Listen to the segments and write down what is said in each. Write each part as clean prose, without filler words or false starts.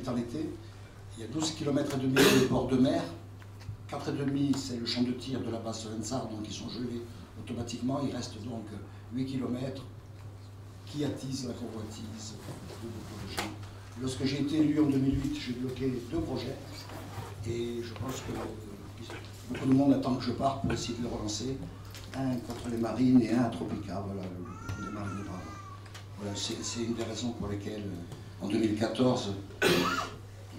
j'habite en été. Il y a 12 km et demi de bord de mer. 4,5 c'est le champ de tir de la base Lensart, donc ils sont gelés automatiquement. Il reste donc 8 km qui attisent la convoitise de beaucoup de gens. Lorsque j'ai été élu en 2008, j'ai bloqué 2 projets. Et je pense que beaucoup de monde attend que je parte pour essayer de le relancer. Un contre les marines et un à Tropica, voilà, les marines de Brava. Voilà, c'est une des raisons pour lesquelles, en 2014,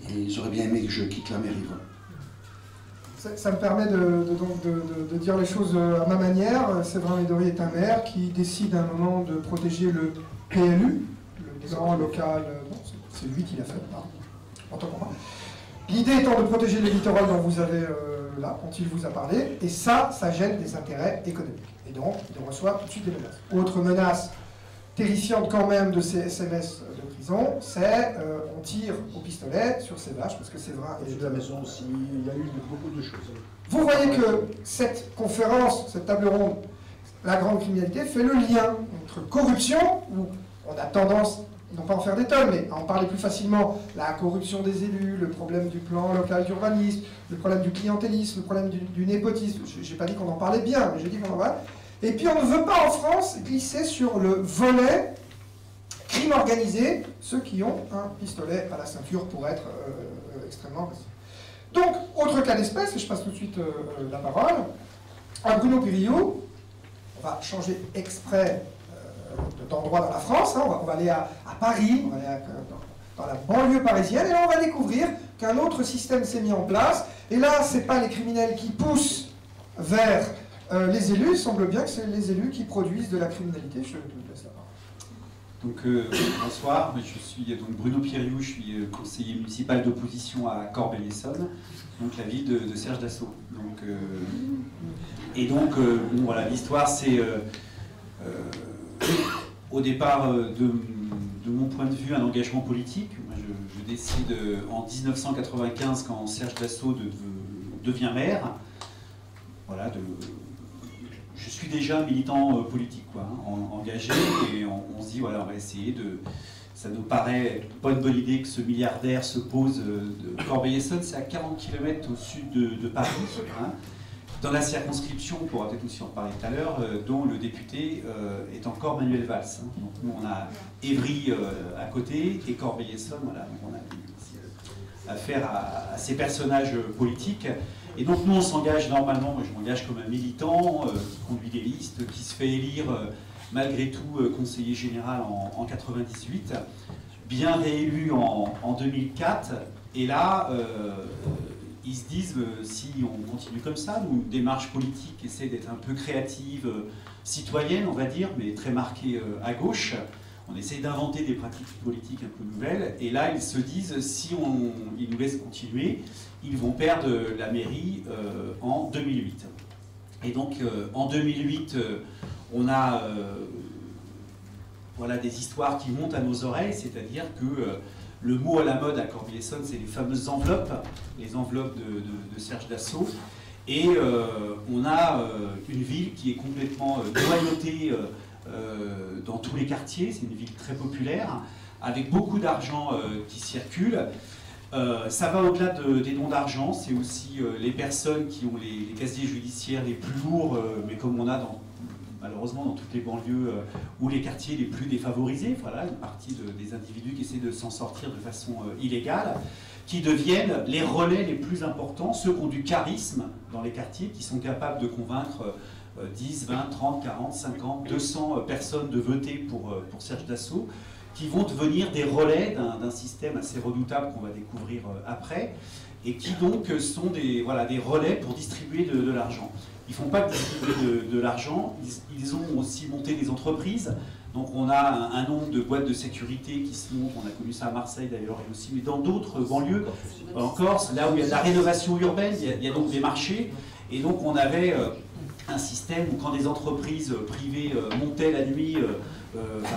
ils auraient bien aimé que je quitte la mairie. Voilà. Ça me permet de dire les choses à ma manière. Séverin Médori est un maire qui décide à un moment de protéger le PLU, le grand local. C'est lui qui l'a fait, autant pour moi. L'idée étant de protéger le littoral dont vous avez là, dont il vous a parlé, et ça gêne des intérêts économiques. Et donc, il reçoit tout de suite des menaces. Autre menace terrifiante quand même de ces SMS de prison, c'est on tire au pistolet sur ces vaches, parce que Séverin et de la maison aussi, il y a eu beaucoup de choses. Vous voyez que cette conférence, cette table ronde, la grande criminalité, fait le lien entre corruption, où on a tendance, non pas en faire des tonnes, mais à en parler plus facilement, la corruption des élus, le problème du plan local d'urbanisme, le problème du clientélisme, le problème du népotisme. Je n'ai pas dit qu'on en parlait bien, mais j'ai dit qu'on en parlait. Et puis on ne veut pas en France glisser sur le volet crime organisé, ceux qui ont un pistolet à la ceinture pour être extrêmement précis. Donc, autre cas d'espèce, et je passe tout de suite la parole, à Bruno Pirillo, on va changer exprès d'endroit dans la France, hein, on va aller à Paris, on va aller dans la banlieue parisienne, et là on va découvrir qu'un autre système s'est mis en place, et là ce n'est pas les criminels qui poussent vers les élus, il semble bien que c'est les élus qui produisent de la criminalité. Je te laisse la parole. Donc, bonsoir, je suis donc Bruno Pirillo, je suis conseiller municipal d'opposition à Corbeil-Essonnes, donc la ville de Serge Dassault. Donc, bon, voilà, l'histoire c'est au départ de mon point de vue un engagement politique. Moi, je décide en 1995 quand Serge Dassault devient maire. Voilà, je suis déjà militant politique, quoi, hein, engagé, et on se dit, voilà, on va essayer de... Ça nous paraît pas une bonne idée que ce milliardaire se pose de Corbeil-Essonnes, c'est à 40 km au sud de Paris, hein, dans la circonscription, on pourra peut-être aussi en parler tout à l'heure, dont le député est encore Manuel Valls. Hein. Donc nous, on a Évry à côté, et Corbeil-Essonnes, voilà, donc on a affaire à ces personnages politiques. Et donc nous on s'engage normalement, moi je m'engage comme un militant qui conduit des listes, qui se fait élire malgré tout conseiller général en 98, bien réélu en 2004, et là ils se disent si on continue comme ça, nous, une démarche politique essaie d'être un peu créative, citoyenne on va dire, mais très marquée à gauche, on essaie d'inventer des pratiques politiques un peu nouvelles, et là ils se disent si ils nous laissent continuer, ils vont perdre la mairie en 2008. Et donc en 2008, on a voilà, des histoires qui montent à nos oreilles, c'est-à-dire que le mot à la mode à Corbeil-Essonnes, c'est les fameuses enveloppes, les enveloppes de Serge Dassault. Et on a une ville qui est complètement noyautée dans tous les quartiers, c'est une ville très populaire, avec beaucoup d'argent qui circule. Ça va au-delà des dons d'argent, c'est aussi les personnes qui ont les casiers judiciaires les plus lourds, mais comme on a malheureusement dans toutes les banlieues ou les quartiers les plus défavorisés, voilà, une partie des individus qui essaient de s'en sortir de façon illégale, qui deviennent les relais les plus importants, ceux qui ont du charisme dans les quartiers, qui sont capables de convaincre 10, 20, 30, 40, 50, 200 personnes de voter pour Serge Dassault, qui vont devenir des relais d'un système assez redoutable qu'on va découvrir après, et qui donc sont des relais pour distribuer de l'argent. Ils ne font pas distribuer de l'argent, ils ont aussi monté des entreprises. Donc on a un nombre de boîtes de sécurité qui se montent, on a connu ça à Marseille d'ailleurs, et aussi, mais dans d'autres banlieues, en Corse, là où il y a de la rénovation urbaine, il y a donc des marchés, et donc on avait un système où quand des entreprises privées montaient la nuit,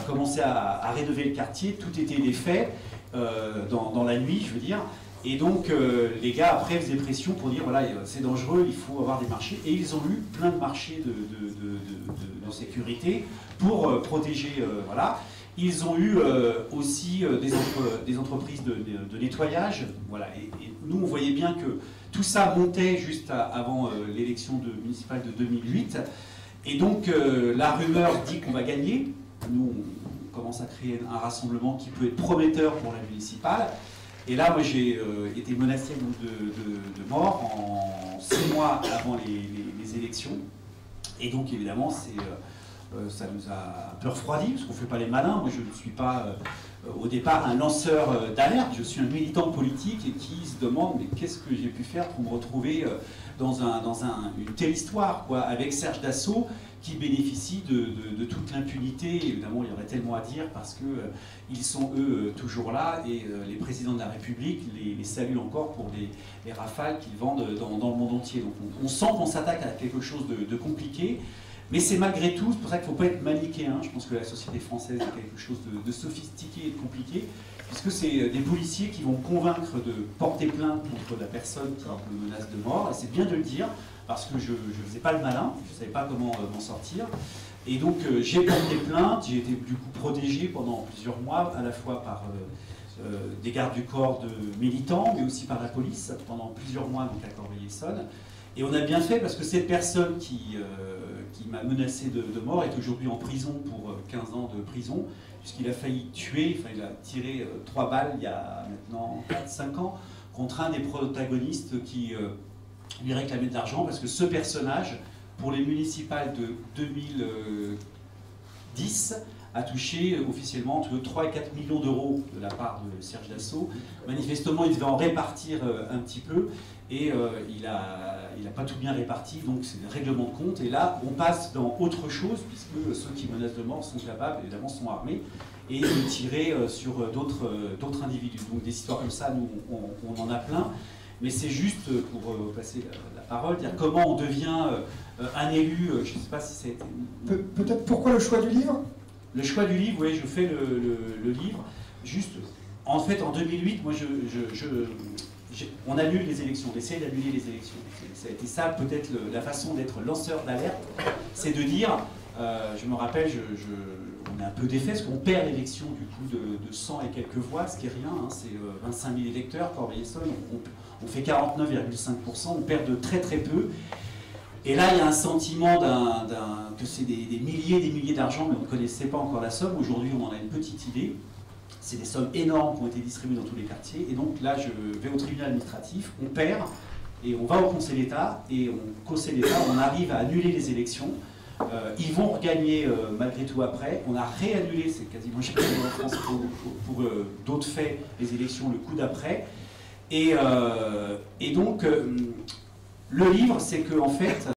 commençaient à rénover le quartier, tout était défait dans la nuit, je veux dire. Et donc les gars après faisaient pression pour dire voilà c'est dangereux, il faut avoir des marchés. Et ils ont eu plein de marchés de sécurité pour protéger voilà. Ils ont eu aussi des entreprises de nettoyage. Voilà. Et nous, on voyait bien que tout ça montait juste avant l'élection municipale de 2008. Et donc, la rumeur dit qu'on va gagner. Nous, on commence à créer un rassemblement qui peut être prometteur pour la municipale. Et là, moi, j'ai été menacé de mort en 6 mois avant les élections. Et donc, évidemment, ça nous a un peu refroidi, parce qu'on ne fait pas les malins. Moi, je ne suis pas, au départ, un lanceur d'alerte. Je suis un militant politique et qui se demande, mais qu'est-ce que j'ai pu faire pour me retrouver dans une telle histoire, quoi, avec Serge Dassault, qui bénéficie de toute l'impunité. Évidemment, il y aurait tellement à dire parce qu'ils sont, eux, toujours là, et les présidents de la République les saluent encore pour les rafales qu'ils vendent dans le monde entier. Donc on sent qu'on s'attaque à quelque chose de compliqué, mais c'est malgré tout, c'est pour ça qu'il ne faut pas être manichéen. Je pense que la société française est quelque chose de sophistiqué et de compliqué, puisque c'est des policiers qui vont convaincre de porter plainte contre la personne qui me menace de mort, et c'est bien de le dire, parce que je ne faisais pas le malin, je ne savais pas comment m'en sortir. Et donc j'ai porté plainte, j'ai été du coup protégé pendant plusieurs mois, à la fois par des gardes du corps de militants, mais aussi par la police, pendant plusieurs mois donc à Corbeil-Essonnes. Et on a bien fait parce que cette personne qui m'a menacé de mort est aujourd'hui en prison pour 15 ans de prison, puisqu'il a failli tuer, enfin il a tiré 3 balles il y a maintenant 4-5 ans, contre un des protagonistes qui lui réclamait de l'argent, parce que ce personnage, pour les municipales de 2010, a touché officiellement entre 3 et 4 millions d'euros de la part de Serge Dassault. Manifestement, il devait en répartir un petit peu, et il n'a pas tout bien réparti, donc c'est des règlements de compte. Et là, on passe dans autre chose, puisque ceux qui menacent de mort sont capables, évidemment, sont armés, et de tirer sur d'autres individus. Donc des histoires comme ça, nous, on en a plein. Mais c'est juste pour passer la parole, dire comment on devient un élu, je ne sais pas si c'est... Peut-être pourquoi le choix du livre? Le choix du livre, oui, je fais le livre. Juste, en fait, en 2008, moi, on annule les élections, on essaie d'annuler les élections. Ça a été ça, peut-être, la façon d'être lanceur d'alerte, c'est de dire, je me rappelle, on est un peu défait, parce qu'on perd l'élection du coup de 100 et quelques voix, ce qui est rien, hein, c'est 25 000 électeurs, Corbeil-Essonnes, on fait 49,5%, on perd de très très peu. Et là, il y a un sentiment que c'est des milliers d'argent, mais on ne connaissait pas encore la somme. Aujourd'hui, on en a une petite idée. C'est des sommes énormes qui ont été distribuées dans tous les quartiers. Et donc là, je vais au tribunal administratif, on perd, et on va au Conseil d'État, et au Conseil d'État, on arrive à annuler les élections. Ils vont regagner malgré tout après. On a réannulé, c'est quasiment jamais en France pour d'autres faits, les élections le coup d'après. Et donc, le livre, c'est que en fait,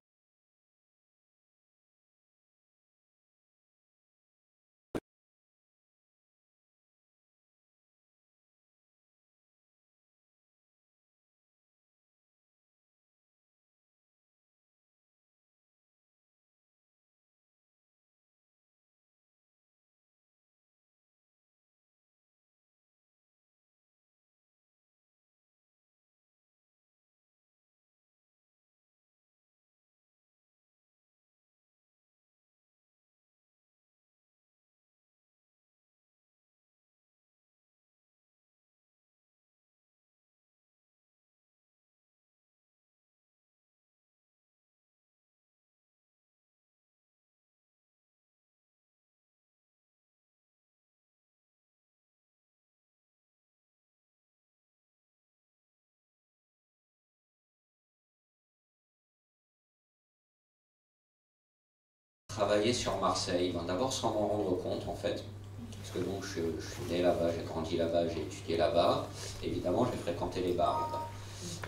travailler sur Marseille, d'abord sans m'en rendre compte en fait, parce que donc je suis né là-bas, j'ai grandi là-bas, j'ai étudié là-bas, évidemment j'ai fréquenté les bars là-bas.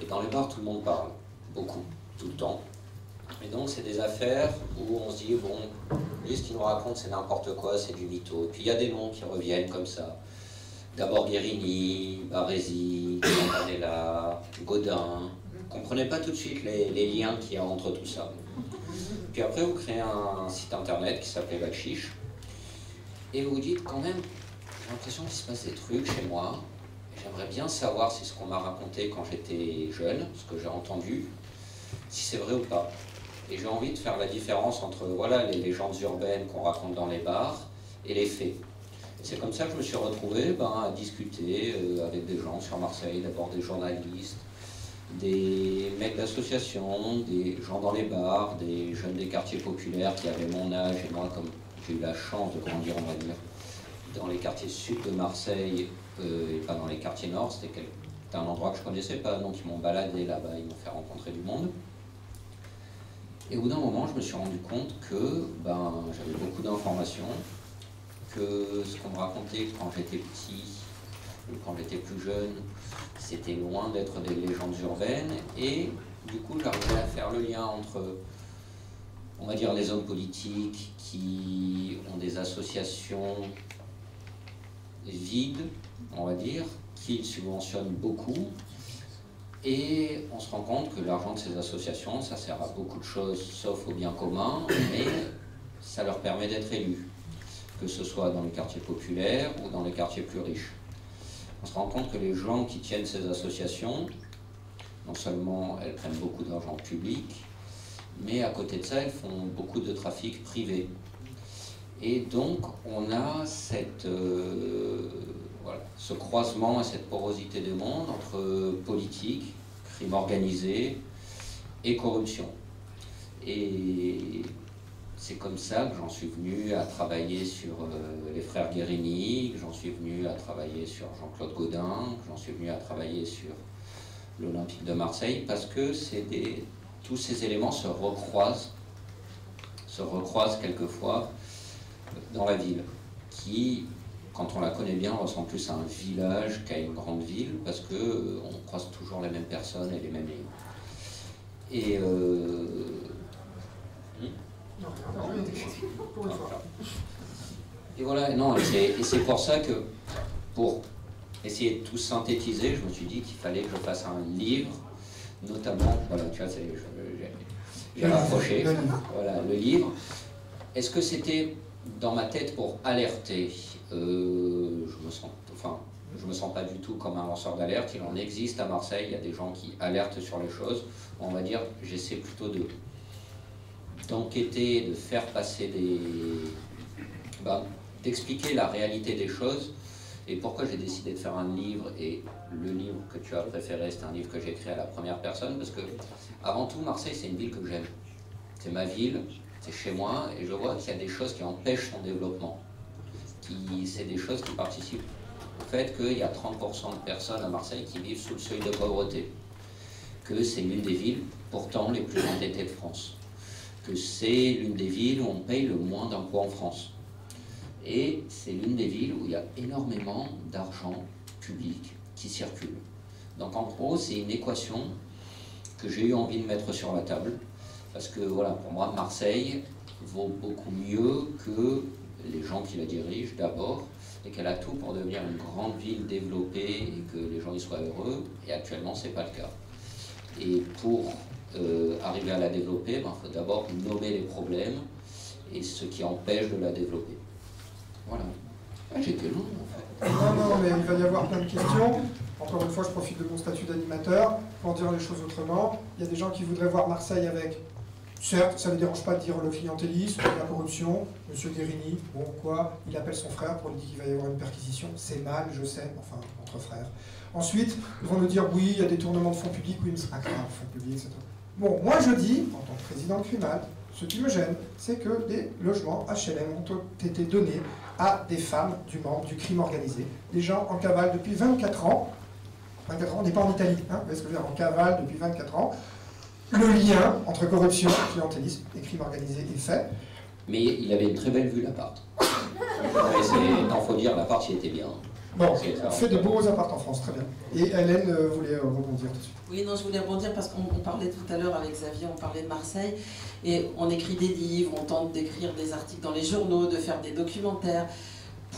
Et dans les bars tout le monde parle, beaucoup, tout le temps. Et donc c'est des affaires où on se dit, bon, lui ce qu'il nous raconte c'est n'importe quoi, c'est du mytho. Et puis il y a des noms qui reviennent comme ça. D'abord Guérini, Baresi, Campanella, Godin. Vous ne comprenez pas tout de suite les liens qu'il y a entre tout ça. Puis après, vous créez un site internet qui s'appelait Bachiche. Et vous vous dites quand même, j'ai l'impression qu'il se passe des trucs chez moi. J'aimerais bien savoir si ce qu'on m'a raconté quand j'étais jeune, ce que j'ai entendu, si c'est vrai ou pas. Et j'ai envie de faire la différence entre voilà, les légendes urbaines qu'on raconte dans les bars et les faits. C'est comme ça que je me suis retrouvé à discuter avec des gens sur Marseille, d'abord des journalistes, des mecs d'associations, des gens dans les bars, des jeunes des quartiers populaires qui avaient mon âge, et moi, comme j'ai eu la chance de grandir, on va dire, dans les quartiers sud de Marseille et pas dans les quartiers nord, c'était un endroit que je ne connaissais pas, donc ils m'ont baladé là-bas, ils m'ont fait rencontrer du monde. Et au bout d'un moment, je me suis rendu compte que j'avais beaucoup d'informations, que ce qu'on me racontait quand j'étais petit, ou quand j'étais plus jeune, c'était loin d'être des légendes urbaines, et du coup j'arrivais à faire le lien entre, on va dire, les hommes politiques qui ont des associations vides, on va dire, qui subventionnent beaucoup, et on se rend compte que l'argent de ces associations, ça sert à beaucoup de choses, sauf au bien commun, mais ça leur permet d'être élus, que ce soit dans les quartiers populaires ou dans les quartiers plus riches. On se rend compte que les gens qui tiennent ces associations, non seulement elles prennent beaucoup d'argent public, mais à côté de ça, elles font beaucoup de trafic privé. Et donc, on a ce croisement et cette porosité de monde entre politique, crime organisé et corruption. Et c'est comme ça que j'en suis venu à travailler sur les frères Guérini, que j'en suis venu à travailler sur Jean-Claude Gaudin, que j'en suis venu à travailler sur l'Olympique de Marseille, parce que tous ces éléments se recroisent quelquefois dans la ville, qui, quand on la connaît bien, ressemble plus à un village qu'à une grande ville, parce qu'on croise toujours les mêmes personnes et les mêmes lignes. Et et voilà, non, et c'est pour ça que, pour essayer de tout synthétiser, je me suis dit qu'il fallait que je fasse un livre, notamment, voilà, tu vois, j'ai rapproché, voilà, le livre. Est-ce que c'était dans ma tête pour alerter? Je me sens pas du tout comme un lanceur d'alerte. Il en existe à Marseille, il y a des gens qui alertent sur les choses. On va dire, j'essaie plutôt d'enquêter, de faire passer d'expliquer la réalité des choses. Et pourquoi j'ai décidé de faire un livre, et le livre que tu as préféré, c'est un livre que j'ai écrit à la première personne, parce que, avant tout, Marseille, c'est une ville que j'aime. C'est ma ville, c'est chez moi, et je vois qu'il y a des choses qui empêchent son développement. C'est des choses qui participent au fait qu'il y a 30% de personnes à Marseille qui vivent sous le seuil de pauvreté, que c'est l'une des villes, pourtant, les plus endettées de France, que c'est l'une des villes où on paye le moins d'impôts en France. Et c'est l'une des villes où il y a énormément d'argent public qui circule. Donc en gros, c'est une équation que j'ai eu envie de mettre sur la table, parce que voilà, pour moi, Marseille vaut beaucoup mieux que les gens qui la dirigent d'abord, et qu'elle a tout pour devenir une grande ville développée et que les gens y soient heureux, et actuellement, c'est pas le cas. Et pour arriver à la développer, il faut d'abord nommer les problèmes et ce qui empêche de la développer. Voilà. J'étais long en fait. Non, mais il va y avoir plein de questions. Encore une fois, je profite de mon statut d'animateur pour dire les choses autrement. Il y a des gens qui voudraient voir Marseille avec, certes, ça ne me dérange pas de dire le clientélisme, la corruption, Monsieur Guérini, bon quoi, il appelle son frère pour lui dire qu'il va y avoir une perquisition, c'est mal, je sais, enfin, entre frères. Ensuite, ils vont nous dire, oui, il y a des tournements de fonds publics, oui, mais c'est pas grave, fonds publics, etc. Bon, moi je dis, en tant que président de CRIMAL, ce qui me gêne, c'est que des logements HLM ont été donnés à des femmes du monde du crime organisé, des gens en cavale depuis 24 ans. 24 ans, on n'est pas en Italie, hein, vous voyez ce que je veux dire, en cavale depuis 24 ans. Le lien entre corruption, clientélisme et crime organisé est fait. Mais il avait une très belle vue, l'appart. Il faut dire, l'appart, il était bien. Bon, on fait de beaux apparts en France, très bien. Et Hélène voulait rebondir tout de suite. Oui, non, je voulais rebondir parce qu'on parlait tout à l'heure avec Xavier, on parlait de Marseille, et on écrit des livres, on tente d'écrire des articles dans les journaux, de faire des documentaires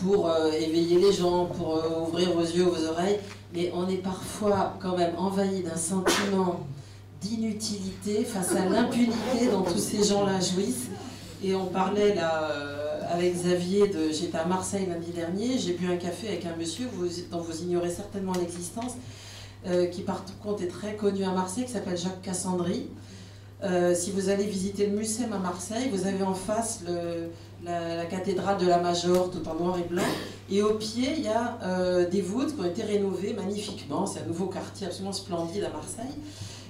pour éveiller les gens, pour ouvrir vos yeux, vos oreilles, mais on est parfois quand même envahi d'un sentiment d'inutilité face à l'impunité dont tous ces gens-là jouissent. Et on parlait là avec Xavier, j'étais à Marseille lundi dernier, j'ai bu un café avec un monsieur dont vous ignorez certainement l'existence, qui par contre est très connu à Marseille, qui s'appelle Jacques Cassandry. Si vous allez visiter le Mucem à Marseille, vous avez en face la cathédrale de la Major, tout en noir et blanc, Et au pied, il y a des voûtes qui ont été rénovées magnifiquement. C'est un nouveau quartier absolument splendide à Marseille.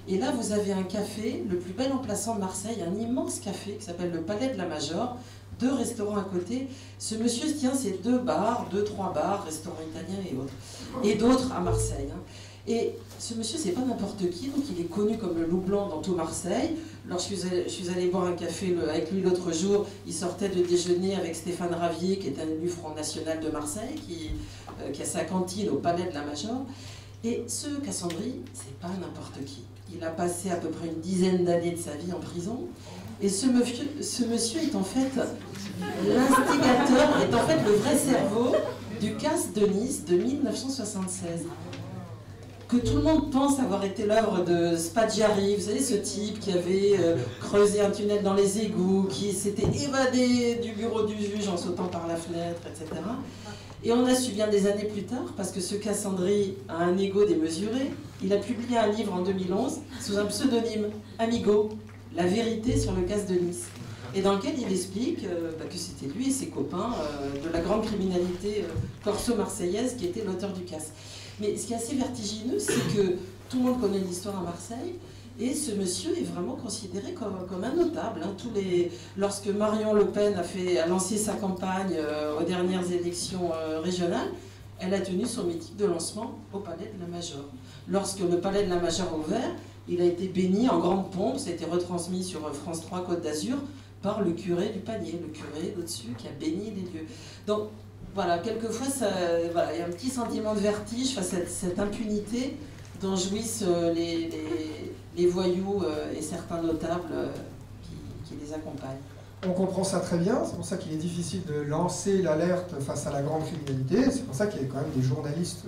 Et là, vous avez un café, le plus bel emplacement de Marseille, un immense café qui s'appelle le Palais de la Major, 2 restaurants à côté. Ce monsieur tient ces 2 bars, 2-3 bars, restaurants italiens et autres. Et d'autres à Marseille. Et ce monsieur, c'est pas n'importe qui, donc il est connu comme le loup blanc dans tout Marseille. Lorsque je suis allée boire un café avec lui l'autre jour, il sortait de déjeuner avec Stéphane Ravier, qui est un élu Front National de Marseille, qui a sa cantine au Palais de la Major. Et ce Cassandri, c'est pas n'importe qui. Il a passé à peu près une dizaine d'années de sa vie en prison. Et ce monsieur est en fait l'instigateur, est en fait le vrai cerveau du casse de Nice de 1976. Que tout le monde pense avoir été l'œuvre de Spaggiari, vous savez, ce type qui avait creusé un tunnel dans les égouts, qui s'était évadé du bureau du juge en sautant par la fenêtre, etc. Et on a su bien des années plus tard, parce que ce Cassandri a un ego démesuré, il a publié un livre en 2011 sous un pseudonyme, Amigo, La vérité sur le casse de Nice, et dans lequel il explique que c'était lui et ses copains de la grande criminalité corso-marseillaise qui était l'auteur du casse. Mais ce qui est assez vertigineux, c'est que tout le monde connaît l'histoire à Marseille, et ce monsieur est vraiment considéré comme un notable. Lorsque Marion Le Pen a lancé sa campagne aux dernières élections régionales, elle a tenu son meeting de lancement au Palais de la Major. Lorsque le Palais de la Major a ouvert, il a été béni en grande pompe, ça a été retransmis sur France 3 Côte d'Azur, par le curé du panier, le curé au-dessus qui a béni les lieux. Donc voilà, quelquefois, il y a un petit sentiment de vertige face à cette impunité dont jouissent les voyous et certains notables qui les accompagnent. On comprend ça très bien, c'est pour ça qu'il est difficile de lancer l'alerte face à la grande criminalité, c'est pour ça qu'il y a quand même des journalistes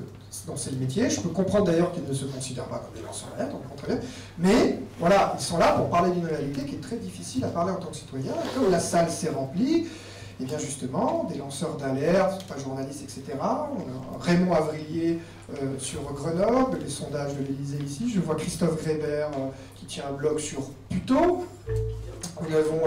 dont c'est le métier. Je peux comprendre d'ailleurs qu'ils ne se considèrent pas comme des lanceurs d'alerte, on comprend très bien, mais voilà, ils sont là pour parler d'une réalité qui est très difficile à parler en tant que citoyen. Et comme la salle s'est remplie, et bien justement, des lanceurs d'alerte, pas journalistes, etc. On a Raymond Avrillier sur Grenoble, les sondages de l'Élysée ici. Je vois Christophe Grébert qui tient un blog sur Puteaux. Nous avons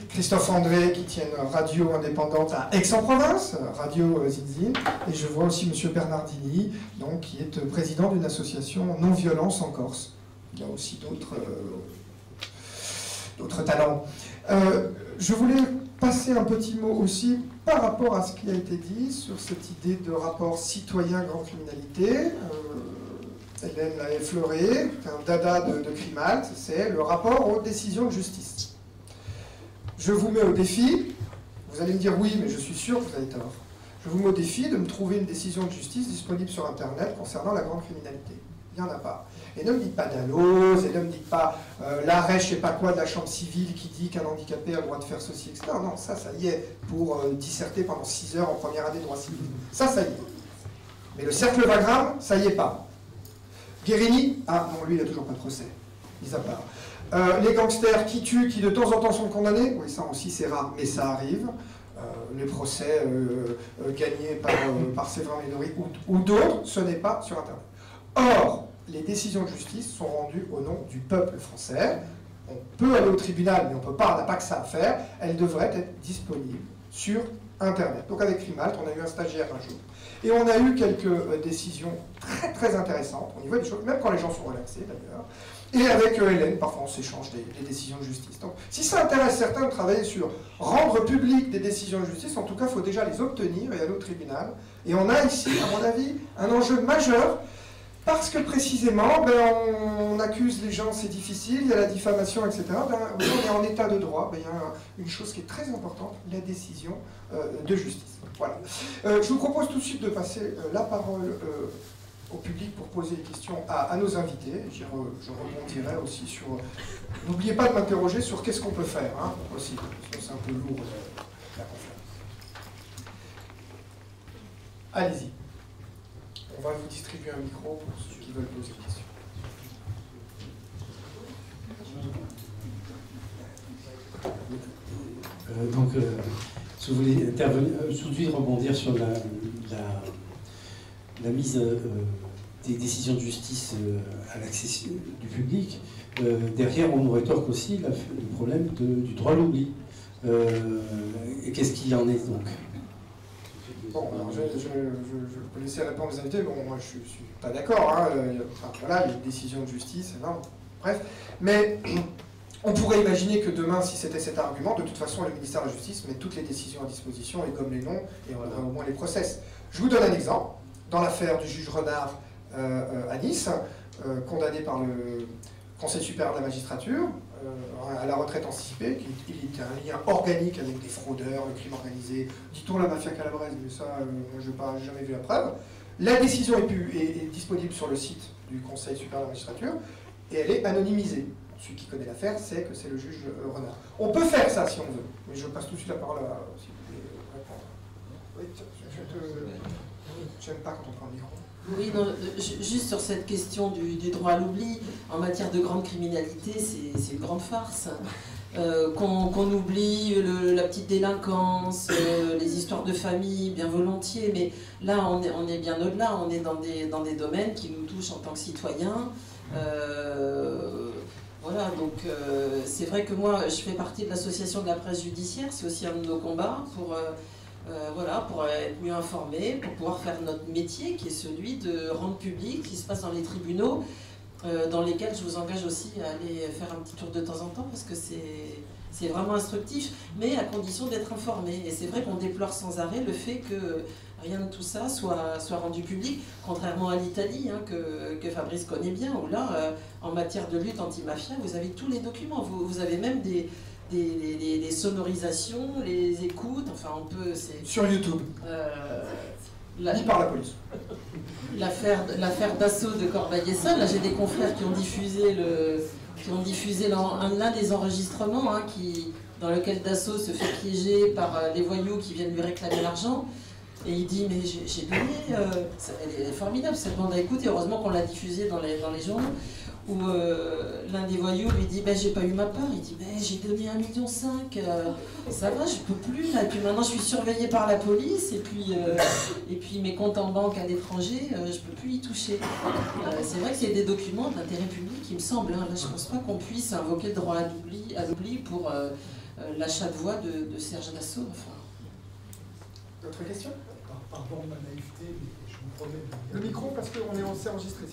Christophe André qui tient une radio indépendante à Aix-en-Provence, Radio Zinzin. Et je vois aussi M. Bernardini, donc, qui est président d'une association Non-Violence en Corse. Il y a aussi d'autres talents. Je voulais passer un petit mot aussi par rapport à ce qui a été dit sur cette idée de rapport citoyen-grande criminalité. Hélène l'a effleuré, c'est un dada de Crimalt, c'est le rapport aux décisions de justice. Je vous mets au défi, vous allez me dire oui, mais je suis sûr que vous avez tort. Je vous mets au défi de me trouver une décision de justice disponible sur Internet concernant la grande criminalité. Il n'y en a pas. Et ne me dites pas Dalloz, et ne me dites pas l'arrêt, je sais pas quoi, de la chambre civile qui dit qu'un handicapé a le droit de faire ceci, etc. Non, ça y est, pour disserter pendant 6 heures en première année de droit civil. Ça y est. Mais le cercle Wagram, ça y est pas. Guérini, ah non, lui, il n'a toujours pas de procès. Mis à part. Les gangsters qui tuent, qui de temps en temps sont condamnés, oui, ça aussi c'est rare, mais ça arrive. Les procès gagnés par Séverin Ménory ou d'autres, ce n'est pas sur Internet. Or, les décisions de justice sont rendues au nom du peuple français. On peut aller au tribunal, mais on n'a pas que ça à faire. Elles devraient être disponibles sur Internet. Donc avec Crimalt, on a eu un stagiaire un jour. Et on a eu quelques décisions très très intéressantes. On y voit des choses, même quand les gens sont relaxés d'ailleurs. Et avec Hélène, parfois on s'échange des décisions de justice. Donc si ça intéresse certains de travailler sur rendre public des décisions de justice, en tout cas il faut déjà les obtenir et aller au tribunal. Et on a ici, à mon avis, un enjeu majeur. Parce que précisément, on accuse les gens, c'est difficile, il y a la diffamation, etc. On est en état de droit, il y a une chose qui est très importante, la décision de justice. Voilà. Je vous propose tout de suite de passer la parole au public pour poser des questions à nos invités. Je rebondirai aussi sur... N'oubliez pas de m'interroger sur qu'est-ce qu'on peut faire, hein, aussi, parce que c'est un peu lourd la conférence. Allez-y. On va vous distribuer un micro pour ceux qui veulent poser des questions. Si vous voulez intervenir, tout de suite rebondir sur la mise des décisions de justice à l'accès du public, derrière on nous rétorque aussi le problème du droit à l'oubli. Et qu'est-ce qu'il en est donc? Bon, alors je peux laisser répondre les invités. Bon, moi, je suis pas d'accord. Hein. Enfin, voilà, il y a une décision de justice, non, bref. Mais on pourrait imaginer que demain, si c'était cet argument, de toute façon, le ministère de la Justice met toutes les décisions à disposition et gomme les noms, et on aurait au moins les process. Je vous donne un exemple. Dans l'affaire du juge Renard à Nice, condamné par le Conseil supérieur de la magistrature, à la retraite anticipée, il était un lien organique avec des fraudeurs, le crime organisé, dit-on la mafia calabraise, mais ça, je n'ai jamais vu la preuve. La décision est disponible sur le site du Conseil supérieur de la magistrature, et elle est anonymisée. Celui qui connaît l'affaire sait que c'est le juge Renard. On peut faire ça si on veut, mais je passe tout de suite la parole à si vous voulez répondre. Oui, j'aime pas quand on prend le micro. Oui, non, juste sur cette question du droit à l'oubli, en matière de grande criminalité, c'est une grande farce. Qu'on oublie la petite délinquance, les histoires de famille, bien volontiers, mais là on est bien au-delà, on est dans des domaines qui nous touchent en tant que citoyens. Voilà, donc c'est vrai que moi je fais partie de l'association de la presse judiciaire, c'est aussi un de nos combats pour être mieux informés, pour pouvoir faire notre métier qui est celui de rendre public ce qui se passe dans les tribunaux, dans lesquels je vous engage aussi à aller faire un petit tour de temps en temps parce que c'est vraiment instructif, mais à condition d'être informé. Et c'est vrai qu'on déplore sans arrêt le fait que rien de tout ça soit rendu public, contrairement à l'Italie, hein, que Fabrice connaît bien, où là, en matière de lutte anti-mafia, vous avez tous les documents, vous avez même des sonorisations, les écoutes, enfin on peut... Sur YouTube. Ni par la police. L'affaire d'assaut de Corbeil-Essonnes, là j'ai des confrères qui ont diffusé l'un des enregistrements hein, dans lequel Dassault se fait piéger par les voyous qui viennent lui réclamer l'argent. Et il dit, mais j'ai donné... elle est formidable cette bande à écouter, heureusement qu'on l'a diffusée dans les journaux. Où l'un des voyous lui dit j'ai pas eu ma part, il dit j'ai donné 1,5 million, ça va, je peux plus là. Et puis maintenant je suis surveillé par la police et puis mes comptes en banque à l'étranger, je peux plus y toucher. C'est vrai que c'est des documents d'intérêt public, il me semble. Hein. Là je pense pas qu'on puisse invoquer le droit à l'oubli pour l'achat de voix de Serge Dassault. Enfin. D'autres questions? Pardon de ma naïveté, mais je vous promets de... Le micro, parce qu'on s'est enregistré.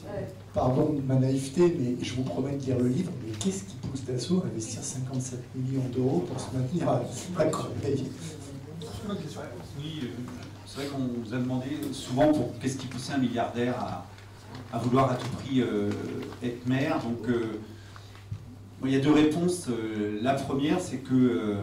Pardon de ma naïveté, mais je vous promets de lire le livre. Mais qu'est-ce qui pousse Dassault à investir 57 millions d'euros pour se maintenir à Corbeil? Oui, c'est vrai qu'on nous a demandé souvent pour qu'est-ce qui poussait un milliardaire à vouloir à tout prix être maire. Donc, il y a deux réponses. La première, c'est que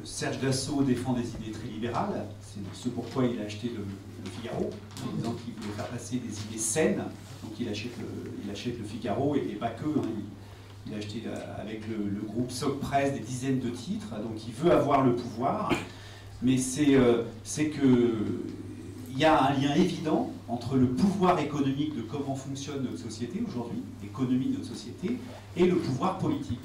Serge Dassault défend des idées très libérales. C'est ce pourquoi il a acheté le Figaro, en disant qu'il voulait faire passer des idées saines. Donc il achète le Figaro et pas que. Hein. Il a acheté avec le groupe Soc Press des dizaines de titres. Donc il veut avoir le pouvoir. Mais c'est qu'il y a un lien évident entre le pouvoir économique de comment fonctionne notre société aujourd'hui, l'économie de notre société, et le pouvoir politique.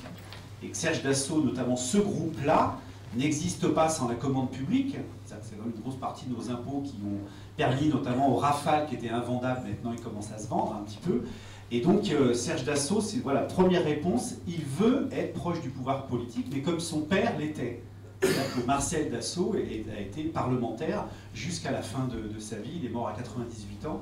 Et que Serge Dassault, notamment ce groupe-là, n'existe pas sans la commande publique. C'est quand même une grosse partie de nos impôts qui ont permis, notamment au Rafale, qui était invendable, maintenant il commence à se vendre un petit peu. Et donc Serge Dassault, c'est voilà, première réponse, il veut être proche du pouvoir politique, mais comme son père l'était. Marcel Dassault a été parlementaire jusqu'à la fin de sa vie, il est mort à 98 ans.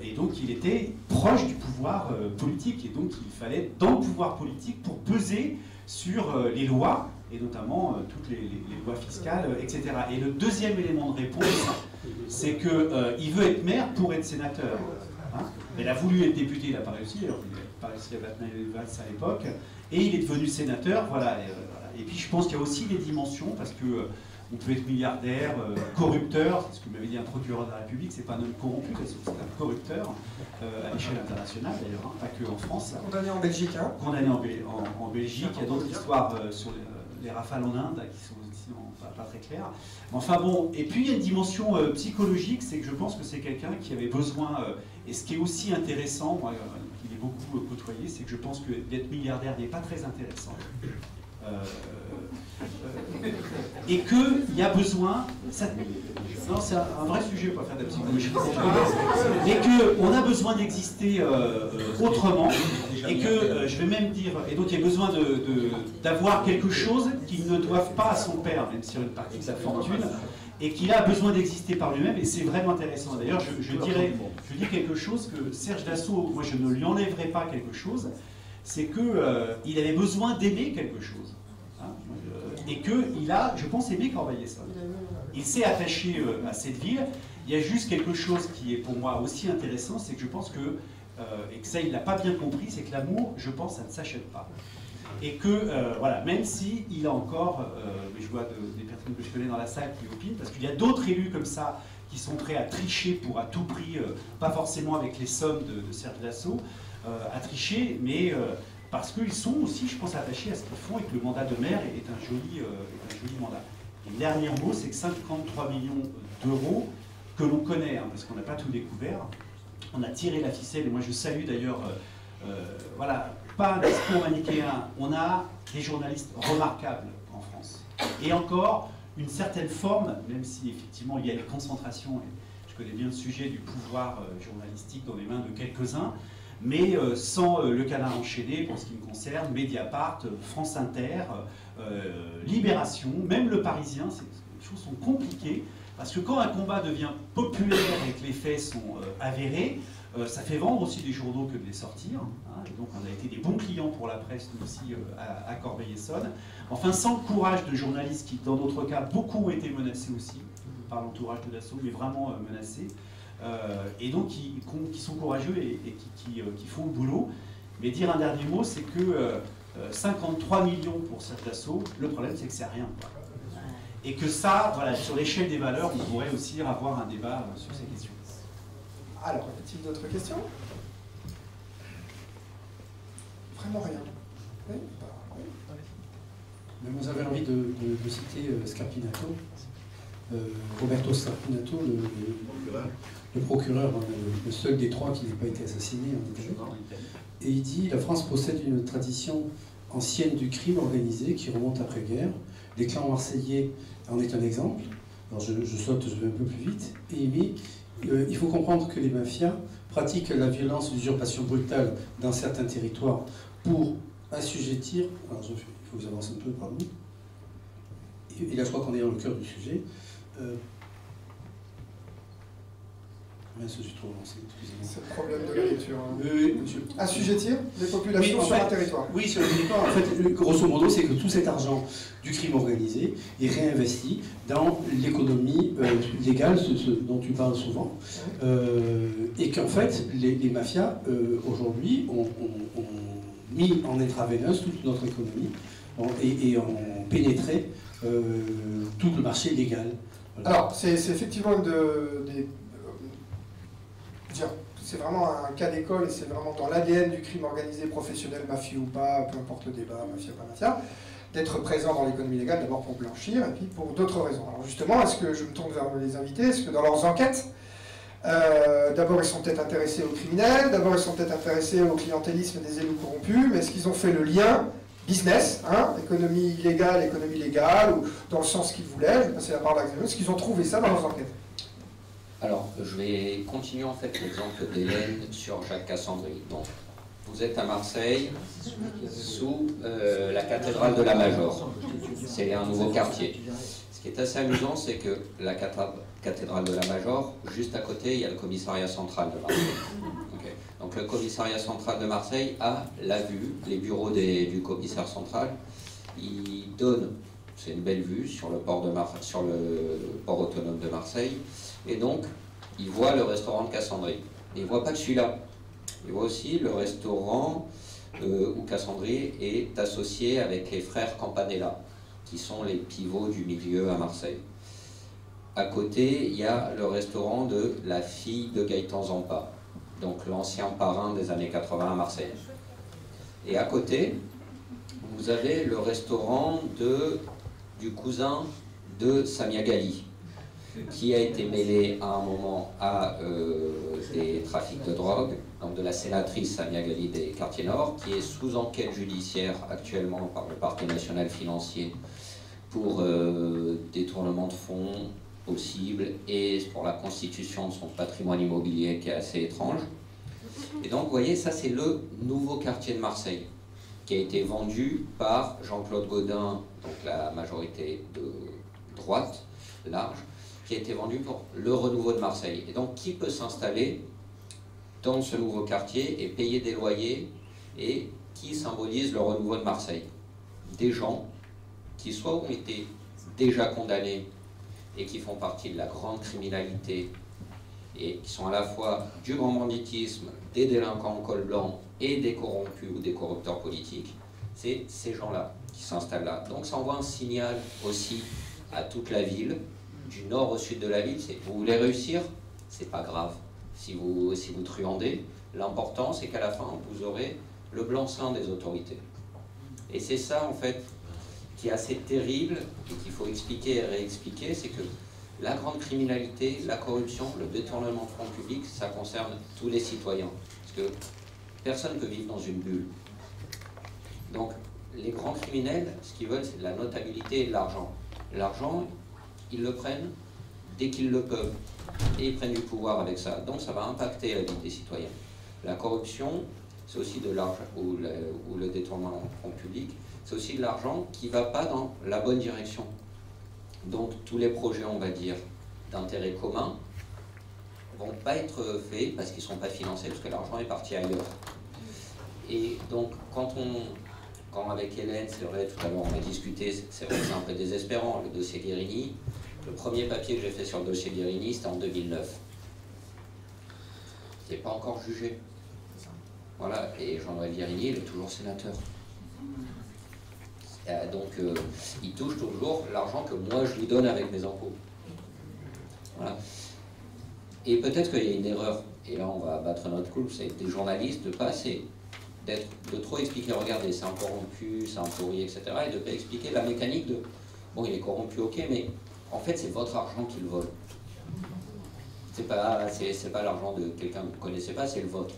Et donc il était proche du pouvoir politique, et donc il fallait être dans le pouvoir politique pour peser sur les lois, et notamment toutes les lois fiscales, etc. Et le deuxième élément de réponse, c'est qu'il veut être maire pour être sénateur. Hein, il a voulu être député, il n'a pas réussi, alors il n'a pas réussi à battre Valls à l'époque, et il est devenu sénateur, voilà. Et puis je pense qu'il y a aussi des dimensions, parce que on peut être milliardaire, corrupteur, c'est ce que m'avait dit un procureur de la République, c'est pas un homme corrompu, c'est un corrupteur, à l'échelle internationale d'ailleurs, hein, pas que en France. Condamné en Belgique, hein. Condamné en Belgique, il y a d'autres histoires sur les rafales en Inde qui sont aussi pas très claires. Enfin bon, et puis il y a une dimension psychologique, c'est que je pense que c'est quelqu'un qui avait besoin, et ce qui est aussi intéressant, moi, qu'il est beaucoup côtoyé, c'est que je pense que d'être milliardaire n'est pas très intéressant. Et qu'il y a besoin, non, c'est un vrai sujet, pas faire de la psychologie, mais qu'on a besoin d'exister autrement, et que je vais même dire, et donc il y a besoin d'avoir quelque chose qu'ils ne doivent pas à son père, même sur une partie de sa fortune, et qu'il a besoin d'exister par lui-même, et c'est vraiment intéressant. D'ailleurs, je dis quelque chose que Serge Dassault, moi je ne lui enlèverai pas quelque chose, c'est qu'il avait besoin d'aimer quelque chose. Hein, et qu'il a, je pense, aimé Corbeil-Essonnes. Il s'est attaché à cette ville. Il y a juste quelque chose qui est pour moi aussi intéressant, c'est que je pense que, et que ça il ne l'a pas bien compris, c'est que l'amour, je pense, ça ne s'achète pas. Et que, voilà, même s'il a encore, mais je vois des personnes que je connais dans la salle qui opinent, parce qu'il y a d'autres élus comme ça qui sont prêts à tricher pour à tout prix, pas forcément avec les sommes de Serge Dassault, à tricher, mais parce qu'ils sont aussi, je pense, attachés à ce qu'ils font et que le mandat de maire est un joli mandat. Et le dernier mot, c'est que 53 millions d'euros que l'on connaît, hein, parce qu'on n'a pas tout découvert, on a tiré la ficelle, et moi je salue d'ailleurs, voilà, pas un discours manichéen, on a des journalistes remarquables en France. Et encore, une certaine forme, même si effectivement il y a une concentration, et je connais bien le sujet du pouvoir journalistique dans les mains de quelques-uns, mais sans le Canard enchaîné, pour ce qui me concerne, Mediapart, France Inter, Libération, même Le Parisien, les choses sont compliquées, parce que quand un combat devient populaire et que les faits sont avérés, ça fait vendre aussi des journaux que de les sortir. Hein, et donc on a été des bons clients pour la presse, nous aussi, à Corbeil-Essonnes. Enfin, sans le courage de journalistes qui, dans notre cas, beaucoup ont été menacés aussi, par l'entourage de Dassault, mais vraiment menacés. Et donc qui sont courageux et qui font le boulot. Mais dire un dernier mot, c'est que 53 millions pour Serge Dassault, le problème c'est que c'est rien. Et que ça, voilà, sur l'échelle des valeurs, on pourrait aussi avoir un débat sur ces questions. Alors, y a-t-il d'autres questions? Vraiment rien. Oui, oui. Mais vous avez envie de citer Scarpinato, Roberto Scarpinato, le procureur, le seul des trois qui n'ait pas été assassiné en Italie. Et il dit « La France possède une tradition ancienne du crime organisé qui remonte après-guerre. Les clans marseillais en est un exemple. » Alors je saute, je vais un peu plus vite. Et il dit « Il faut comprendre que les mafias pratiquent la violence d'usurpation brutale dans certains territoires pour assujettir... » Alors il faut que j'avance un peu, pardon. Et là, je crois qu'on est dans le cœur du sujet. Je suis trop lancé, excusez-moi. C'est le problème de la lecture. Hein. Oui, monsieur. Assujettir les populations sur un territoire. Oui, sur le territoire. En fait, grosso modo, c'est que tout cet argent du crime organisé est réinvesti dans l'économie légale, ce dont tu parles souvent, et qu'en fait, les mafias, aujourd'hui, ont mis en intraveineuse toute notre économie et ont pénétré tout le marché légal. Voilà. Alors, c'est effectivement c'est vraiment un cas d'école et c'est vraiment dans l'ADN du crime organisé professionnel, mafieux ou pas, peu importe le débat, mafia ou pas mafia, d'être présent dans l'économie légale, d'abord pour blanchir et puis pour d'autres raisons. Alors justement, est-ce que je me tourne vers les invités, est-ce que dans leurs enquêtes, d'abord ils sont peut-être intéressés aux criminels, d'abord ils sont peut-être intéressés au clientélisme des élus corrompus, mais est-ce qu'ils ont fait le lien business, hein, économie illégale, économie légale, ou dans le sens qu'ils voulaient, je vais passer la parole à Xavier, est-ce qu'ils ont trouvé ça dans leurs enquêtes? Alors, je vais continuer en fait l'exemple d'Hélène sur Jacques Cassandry. Donc, vous êtes à Marseille, sous la cathédrale de la Major. C'est un nouveau quartier. Ce qui est assez amusant, c'est que la cathédrale de la Major, juste à côté, il y a le commissariat central de Marseille. Okay. Donc, le commissariat central de Marseille a la vue, les bureaux du commissaire central. Il donne, c'est une belle vue sur le port autonome de Marseille. Et donc, il voit le restaurant de Cassandry. Et il ne voit pas que celui-là. Il voit aussi le restaurant où Cassandry est associé avec les frères Campanella, qui sont les pivots du milieu à Marseille. À côté, il y a le restaurant de la fille de Gaëtan Zampa, donc l'ancien parrain des années 80 à Marseille. Et à côté, vous avez le restaurant du cousin de Samia Ghali, qui a été mêlé à un moment à des trafics de drogue, donc de la sénatrice Samia Ghali des quartiers nord, qui est sous enquête judiciaire actuellement par le parquet national financier pour détournement de fonds possible et pour la constitution de son patrimoine immobilier qui est assez étrange. Et donc vous voyez, ça c'est le nouveau quartier de Marseille, qui a été vendu par Jean-Claude Gaudin, donc la majorité de droite, large, qui a été vendu pour le renouveau de Marseille. Et donc, qui peut s'installer dans ce nouveau quartier et payer des loyers, et qui symbolise le renouveau de Marseille? Des gens qui soit ont été déjà condamnés et qui font partie de la grande criminalité et qui sont à la fois du grand banditisme, des délinquants en col blanc et des corrompus ou des corrupteurs politiques. C'est ces gens-là qui s'installent là. Donc ça envoie un signal aussi à toute la ville, du nord au sud de la ville, c'est vous voulez réussir, c'est pas grave. Si vous truandez, l'important c'est qu'à la fin vous aurez le blanc-seing des autorités. Et c'est ça en fait qui est assez terrible et qu'il faut expliquer et réexpliquer, c'est que la grande criminalité, la corruption, le détournement de fonds publics, ça concerne tous les citoyens. Parce que personne ne peut vivre dans une bulle. Donc les grands criminels, ce qu'ils veulent, c'est de la notabilité et de l'argent. L'argent, ils le prennent dès qu'ils le peuvent. Et ils prennent du pouvoir avec ça. Donc ça va impacter la vie des citoyens. La corruption, c'est aussi de l'argent, ou le détournement de fonds publics, c'est aussi de l'argent qui ne va pas dans la bonne direction. Donc tous les projets, on va dire, d'intérêt commun ne vont pas être faits parce qu'ils ne sont pas financés, parce que l'argent est parti ailleurs. Et donc quand avec Hélène, c'est vrai, tout à l'heure on a discuté, c'est vrai que c'est un peu désespérant, le dossier Guérini. Le premier papier que j'ai fait sur le dossier Guérini, c'était en 2009. Il n'est pas encore jugé. Voilà, et Jean-Noël Guérini, il est toujours sénateur. Donc, il touche toujours l'argent que moi je lui donne avec mes impôts. Voilà. Et peut-être qu'il y a une erreur, et là on va battre notre couple, c'est des journalistes de pas assez, de trop expliquer, regardez, c'est un corrompu, c'est un pourri, etc. Et de ne pas expliquer la mécanique de, bon, il est corrompu, ok, mais en fait, c'est votre argent qu'il vole. C'est pas l'argent de quelqu'un que vous ne connaissez pas, c'est le vôtre.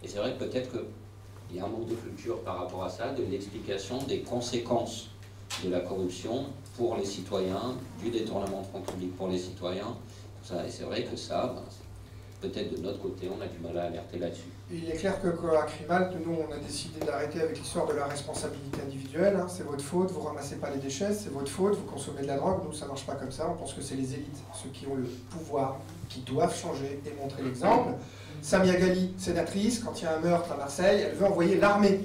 Et c'est vrai que peut-être qu'il y a un manque de culture par rapport à ça, de l'explication des conséquences de la corruption pour les citoyens, du détournement de fonds publics pour les citoyens. Tout ça. Et c'est vrai que ça, peut-être de notre côté, on a du mal à alerter là-dessus. Il est clair qu'à Crimal, nous, on a décidé d'arrêter avec l'histoire de la responsabilité individuelle. Hein. C'est votre faute, vous ramassez pas les déchets, c'est votre faute, vous consommez de la drogue. Nous, ça marche pas comme ça. On pense que c'est les élites, ceux qui ont le pouvoir, qui doivent changer et montrer l'exemple. Samia Ghali, sénatrice, quand il y a un meurtre à Marseille, elle veut envoyer l'armée.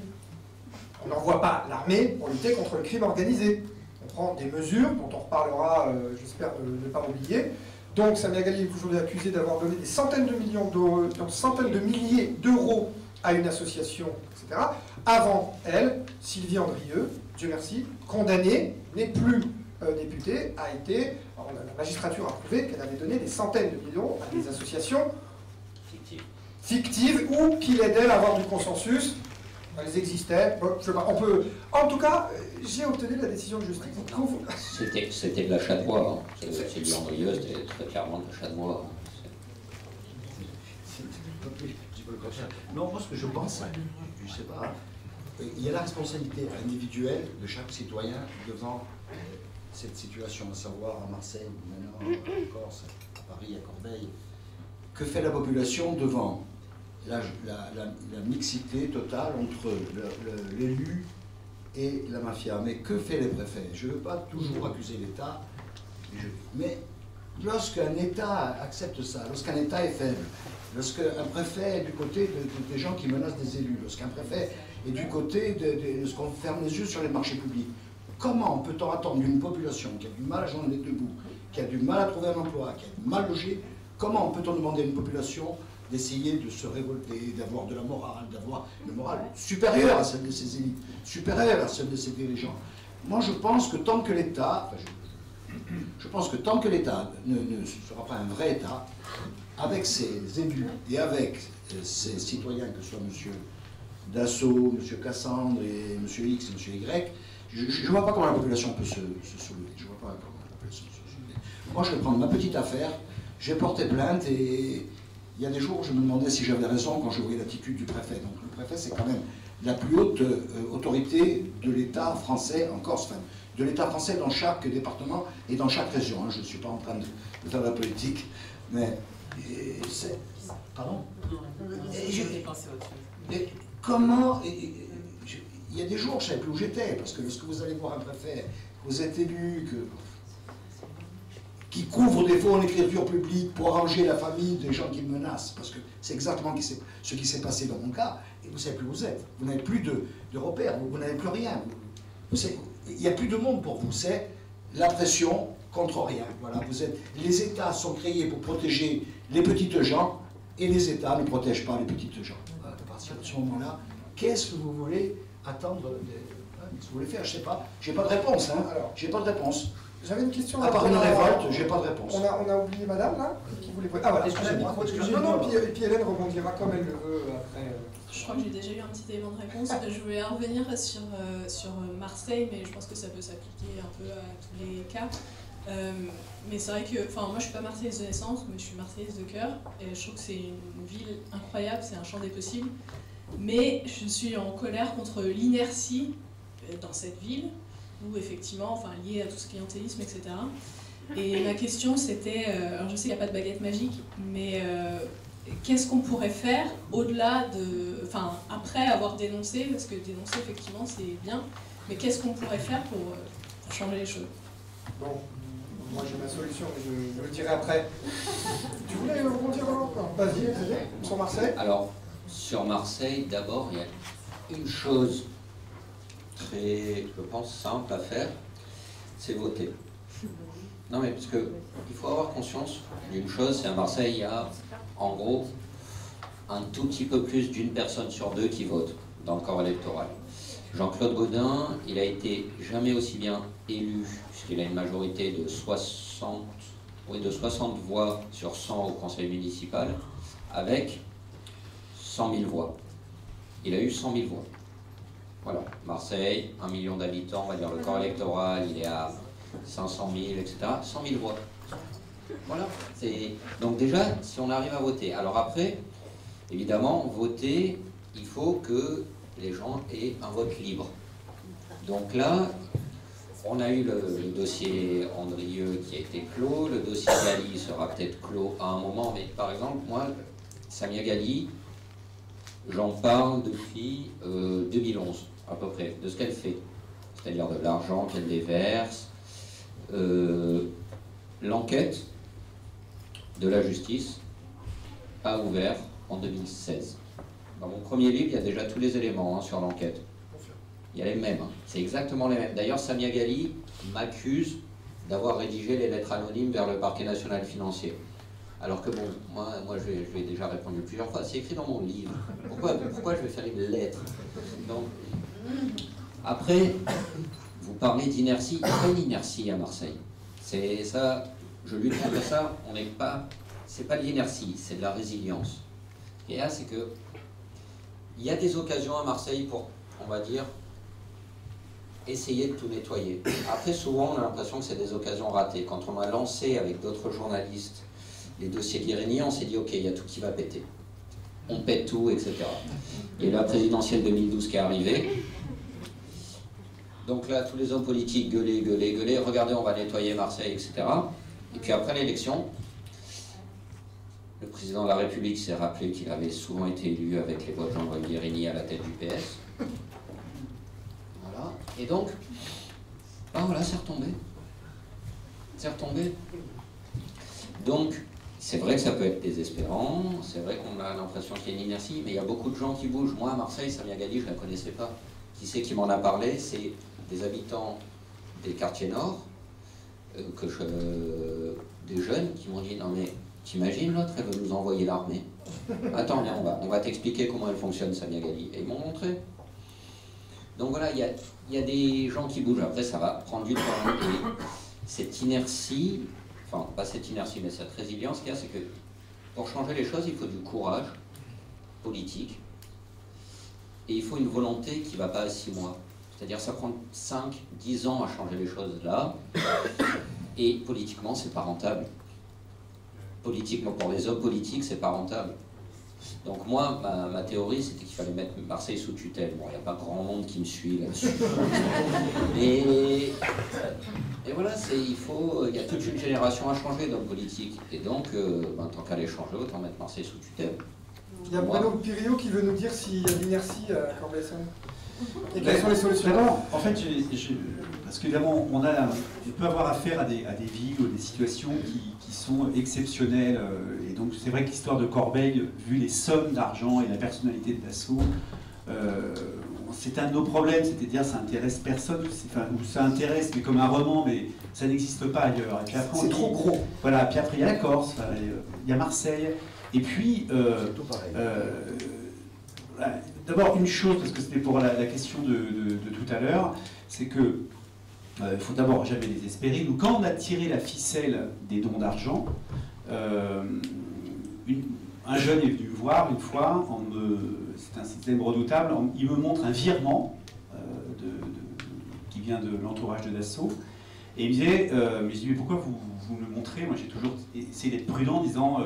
On n'envoie pas l'armée pour lutter contre le crime organisé. On prend des mesures dont on reparlera, j'espère ne pas oublier. Donc Samia Ghali est aujourd'hui accusée d'avoir donné des centaines de millions d'euros, centaines de milliers d'euros à une association, etc. Avant elle, Sylvie Andrieux, Dieu merci, condamnée, n'est plus députée, a été, la magistrature a prouvé qu'elle avait donné des centaines de millions à des associations fictives ou qui l'aidaient à avoir du consensus. Elles existaient. Bon, je sais pas, on peut. En tout cas, j'ai obtenu la décision de justice. C'était de l'achat de bois. Hein. Sylvie Andrieux, c'était très clairement de l'achat de bois. Non, moi ce que je pense, je sais pas, il y a la responsabilité individuelle de chaque citoyen devant cette situation, à savoir à Marseille, maintenant en Corse, à Paris, à Corbeil. Que fait la population devant la mixité totale entre l'élu et la mafia? Mais que fait les préfets? Je ne veux pas toujours accuser l'État, mais lorsqu'un État accepte ça, lorsqu'un État est faible, lorsqu'un préfet est du côté des gens qui menacent des élus, lorsqu'un préfet est du côté de ce qu'on ferme les yeux sur les marchés publics, comment peut-on attendre d'une population qui a du mal à joindre les deux bouts, qui a du mal à trouver un emploi, qui a du mal logé, comment peut-on demander à une population d'essayer de se révolter, d'avoir de la morale, d'avoir une morale supérieure à celle de ses élites, supérieure à celle de ses dirigeants? Moi, je pense que tant que l'État, je pense que tant que l'État ne sera pas un vrai État, avec ses élus et avec ses citoyens, que ce soit M. Dassault, M. Cassandre et M. X et M. Y, je ne vois pas comment la population peut se soulever. Je vois pas comment la population peut se soulever. Moi, je vais prendre ma petite affaire, j'ai porté plainte et il y a des jours où je me demandais si j'avais raison quand je voyais l'attitude du préfet. Donc le préfet, c'est quand même la plus haute autorité de l'État français en Corse, enfin, de l'État français dans chaque département et dans chaque région. Hein. Je ne suis pas en train de faire de la politique, mais c'est... Pardon? Et comment... il y a des jours, je ne savais plus où j'étais, parce que lorsque vous allez voir un préfet, que vous êtes élu, que... qui couvrent des fois l'écriture publique pour arranger la famille des gens qui me menacent, parce que c'est exactement ce qui s'est passé dans mon cas, et vous ne savez plus où vous êtes. Vous n'avez plus de repères, vous n'avez plus rien. Il n'y a plus de monde pour vous, c'est la pression contre rien. Voilà, les États sont créés pour protéger les petites gens, et les États ne protègent pas les petites gens. À partir de ce moment-là, qu'est-ce que vous voulez attendre qu'est-ce que vous voulez faire? Je ne sais pas. J'ai pas de réponse. Hein. J'ai pas de réponse. J'avais une question. À part une révolte, j'ai pas de réponse. On a oublié madame, là, qui voulait... Ah voilà, excusez-moi. Non, et puis Hélène rebondira comme elle le veut après. Je crois que j'ai déjà eu un petit élément de réponse. Je voulais revenir sur Marseille, mais je pense que ça peut s'appliquer un peu à tous les cas. Mais c'est vrai que, enfin, moi je suis pas marseillaise de naissance, mais je suis marseillaise de cœur, et je trouve que c'est une ville incroyable, c'est un champ des possibles. Mais je suis en colère contre l'inertie dans cette ville, où effectivement, enfin, liée à tout ce clientélisme, etc. Et ma question c'était, alors je sais qu'il n'y a pas de baguette magique, mais qu'est-ce qu'on pourrait faire au-delà de, enfin, après avoir dénoncé, parce que dénoncer effectivement c'est bien, mais qu'est-ce qu'on pourrait faire pour changer les choses? Bon, moi j'ai ma solution, mais je le dirai après. Tu voulais rebondir avant? Vas-y, sur Marseille. Alors, sur Marseille, d'abord, il y a une chose très, je pense, simple à faire, c'est voter. Non mais parce que il faut avoir conscience d'une chose, c'est à Marseille, il y a en gros un tout petit peu plus d'une personne sur deux qui vote dans le corps électoral. Jean-Claude Gaudin, il a été jamais aussi bien élu, puisqu'il a une majorité de 60 voix sur 100 au conseil municipal, avec 100 000 voix. Il a eu 100 000 voix. Voilà, Marseille, 1 million d'habitants, on va dire le corps électoral, il est à 500 000, etc. 100 000 voix. Voilà. Donc déjà, si on arrive à voter. Alors après, évidemment, voter, il faut que les gens aient un vote libre. Donc là, on a eu le dossier Andrieux qui a été clos, le dossier Gali sera peut-être clos à un moment, mais par exemple, moi, Samia Gali, j'en parle depuis 2011, à peu près, de ce qu'elle fait. C'est-à-dire de l'argent qu'elle déverse. L'enquête de la justice a ouvert en 2016. Dans mon premier livre, il y a déjà tous les éléments sur l'enquête. Il y a les mêmes, c'est exactement les mêmes. D'ailleurs, Samia Gali m'accuse d'avoir rédigé les lettres anonymes vers le parquet national financier. Alors que bon, moi je lui ai déjà répondu plusieurs fois, c'est écrit dans mon livre. Pourquoi je vais faire une lettre? Donc, après, vous parlez d'inertie, il y a pas une inertie à Marseille. C'est ça, je lutte contre ça, on n'est pas, c'est pas de l'inertie, c'est de la résilience. Et là, c'est que, il y a des occasions à Marseille pour, on va dire, essayer de tout nettoyer. Après, souvent, on a l'impression que c'est des occasions ratées. Quand on a lancé avec d'autres journalistes les dossiers Guérini, on s'est dit, ok, il y a tout qui va péter. On pète tout, etc. Et la présidentielle 2012 qui est arrivée. Donc là, tous les hommes politiques gueulaient, regardez, on va nettoyer Marseille, etc. Et puis après l'élection, le président de la République s'est rappelé qu'il avait souvent été élu avec les voix de Jean-Paul Guérini à la tête du PS. Voilà. Et donc, ben voilà, c'est retombé. C'est retombé. Donc, c'est vrai que ça peut être désespérant, c'est vrai qu'on a l'impression qu'il y a une inertie, mais il y a beaucoup de gens qui bougent. Moi, à Marseille, Samia Gali, je ne la connaissais pas. Qui c'est qui m'en a parlé? C'est des habitants des quartiers nord, des jeunes qui m'ont dit, non mais, t'imagines l'autre, elle veut nous envoyer l'armée. Attends, on va t'expliquer comment elle fonctionne, Samia Gali. Et ils m'ont montré. Donc voilà, il y a des gens qui bougent. Après, ça va prendre du temps. Et cette inertie, enfin, pas cette inertie, mais cette résilience qu'il y a, c'est que pour changer les choses, il faut du courage politique. Et il faut une volonté qui ne va pas à 6 mois. C'est-à-dire ça prend 5, 10 ans à changer les choses là. Et politiquement, c'est pas rentable. Politiquement, pour les hommes politiques, c'est pas rentable. Donc moi, ma théorie, c'était qu'il fallait mettre Marseille sous tutelle. Bon, il n'y a pas grand monde qui me suit là-dessus. Et voilà, il y a toute une génération à changer d'hommes politiques. Et donc, tant qu'à les changer, autant mettre Marseille sous tutelle. Il y a Bruno Pirio qui veut nous dire s'il y a de l'inertie à Corbeil-Essonnes. Et quelles sont les solutions? D'abord, en fait, parce qu'évidemment, on peut avoir affaire à des villes ou des situations qui sont exceptionnelles. Et donc, c'est vrai que l'histoire de Corbeil, vu les sommes d'argent et la personnalité de Dassault, c'est un de nos problèmes, c'est-à-dire ça intéresse personne, ou ça intéresse, mais comme un roman, mais ça n'existe pas ailleurs. C'est trop gros. Voilà, puis après il y a la Corse, il y a Marseille, et puis d'abord une chose, parce que c'était pour la question de tout à l'heure, c'est que il faut d'abord jamais désespérer. Nous, quand on a tiré la ficelle des dons d'argent, un jeune est venu me voir une fois, c'est un système redoutable, il me montre un virement qui vient de l'entourage de Dassault, et il me disait, mais je dis, mais pourquoi vous me le montrez? Moi j'ai toujours essayé d'être prudent en disant,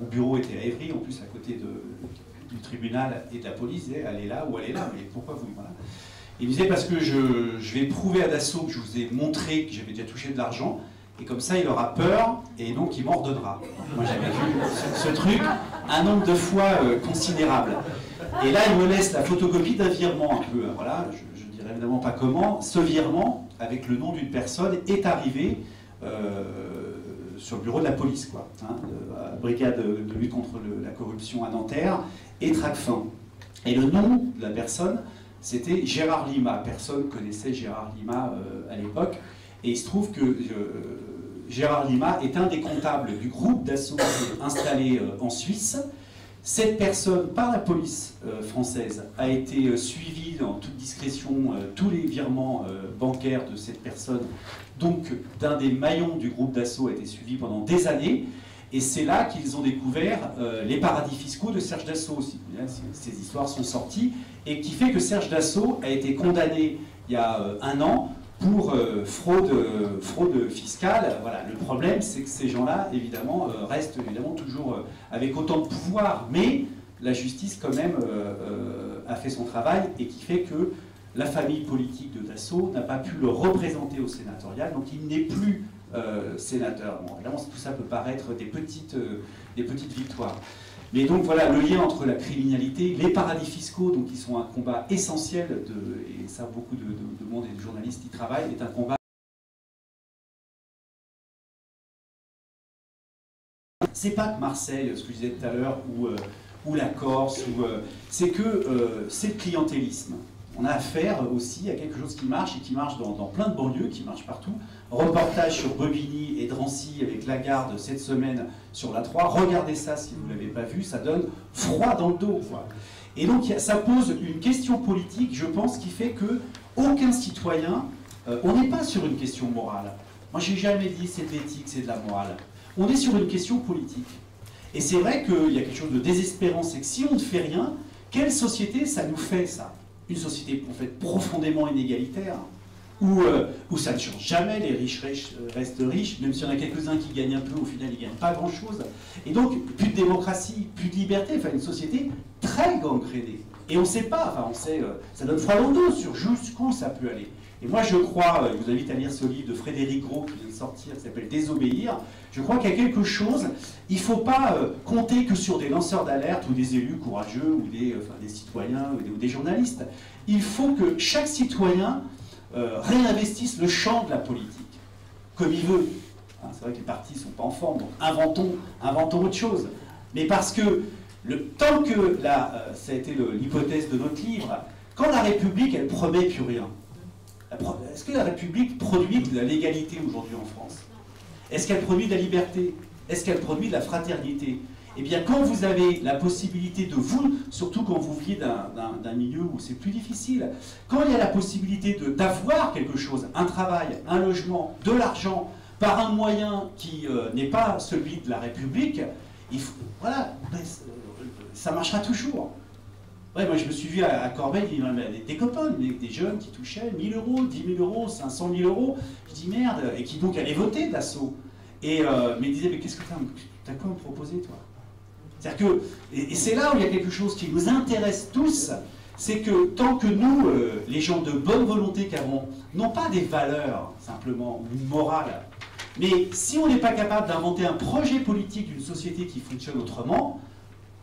mon bureau était à Évry, en plus à côté du tribunal et de la police, il disait, allez là ou allez là, mais pourquoi vous... Voilà. Il me disait, parce que je vais prouver à Dassault que je vous ai montré que j'avais déjà touché de l'argent, et comme ça, il aura peur, et donc il m'en redonnera. Moi, j'avais vu ce truc un nombre de fois considérable. Et là, il me laisse la photocopie d'un virement un peu. Voilà, je ne dirais évidemment pas comment. Ce virement, avec le nom d'une personne, est arrivé sur le bureau de la police, quoi. Hein, la brigade de lutte contre la corruption à Nanterre, et Tracfin. Et le nom de la personne, c'était Gérard Lima. Personne connaissait Gérard Lima à l'époque. Et il se trouve que Gérard Lima est un des comptables du groupe Dassault installé en Suisse. Cette personne, par la police française, a été suivie dans toute discrétion, tous les virements bancaires de cette personne, donc d'un des maillons du groupe Dassault, a été suivi pendant des années. Et c'est là qu'ils ont découvert les paradis fiscaux de Serge Dassault aussi. Ces histoires sont sorties, et qui fait que Serge Dassault a été condamné il y a un an pour fraude fiscale. Voilà. Le problème, c'est que ces gens-là, évidemment, restent évidemment toujours avec autant de pouvoir, mais la justice, quand même, a fait son travail, et qui fait que la famille politique de Dassault n'a pas pu le représenter au sénatorial, donc il n'est plus sénateur. Bon, évidemment, tout ça peut paraître des petites victoires. Mais donc voilà, le lien entre la criminalité, les paradis fiscaux, donc qui sont un combat essentiel, et ça beaucoup de monde et de journalistes y travaillent, est un combat. C'est pas que Marseille, ce que je disais tout à l'heure, ou la Corse, c'est que c'est le clientélisme. On a affaire aussi à quelque chose qui marche, et qui marche dans plein de banlieues, qui marche partout. Reportage sur Bobigny et Drancy avec Lagarde cette semaine sur la 3. Regardez ça si vous ne l'avez pas vu, ça donne froid dans le dos, quoi. Et donc ça pose une question politique, je pense, qui fait que aucun citoyen, on n'est pas sur une question morale. Moi j'ai jamais dit c'est de l'éthique, c'est de la morale. On est sur une question politique. Et c'est vrai qu'il y a quelque chose de désespérant, c'est que si on ne fait rien, quelle société ça nous fait, ça? Une société en fait profondément inégalitaire, où ça ne change jamais, les riches restent riches, même s'il y en a quelques-uns qui gagnent un peu, au final ils ne gagnent pas grand-chose. Et donc, plus de démocratie, plus de liberté, enfin une société très gangrénée. Et on ne sait pas, enfin on sait, ça donne froid dans le dos sur jusqu'où ça peut aller. Et moi je crois, je vous invite à lire ce livre de Frédéric Gros qui vient de sortir, qui s'appelle Désobéir. Je crois qu'il y a quelque chose, il ne faut pas compter que sur des lanceurs d'alerte ou des élus courageux ou des citoyens ou des journalistes. Il faut que chaque citoyen réinvestisse le champ de la politique, comme il veut. Hein, c'est vrai que les partis ne sont pas en forme, donc inventons autre chose. Mais parce que, tant que, ça a été l'hypothèse de notre livre, quand la République, elle promet plus rien, est-ce que la République produit de la légalité aujourd'hui en France? Est-ce qu'elle produit de la liberté? Est-ce qu'elle produit de la fraternité? Eh bien, quand vous avez la possibilité de vous, surtout quand vous vivez d'un milieu où c'est plus difficile, quand il y a la possibilité d'avoir quelque chose, un travail, un logement, de l'argent, par un moyen qui n'est pas celui de la République, voilà, ça marchera toujours. Ouais, moi je me suis vu à Corbeil, il y avait des copains, des jeunes qui touchaient 1000 euros, 10 000 euros, 500 000 euros. Je dis merde, et qui donc allaient voter Dassault. Mais ils disaient, mais qu'est-ce que t'as quoi à me proposer, toi? C'est-à-dire que, et c'est là où il y a quelque chose qui nous intéresse tous, c'est que tant que nous, les gens de bonne volonté qu'avons, n'ont pas des valeurs, simplement, ou une morale, mais si on n'est pas capable d'inventer un projet politique d'une société qui fonctionne autrement,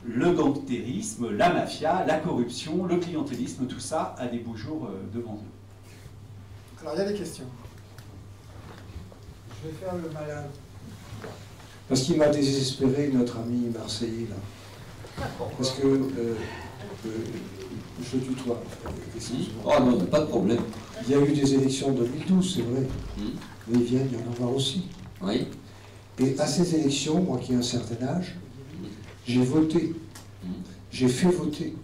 le gangstérisme, la mafia, la corruption, le clientélisme, tout ça a des beaux jours devant eux. Alors il y a des questions. Je vais faire le malin. Parce qu'il m'a désespéré, notre ami marseillais, là. Parce que, je tutoie. Oh non, pas de problème. Il y a eu des élections en 2012, c'est vrai. Mais il vient d'y en avoir aussi. Oui. Et à ces élections, moi qui ai un certain âge, j'ai voté. J'ai fait voter.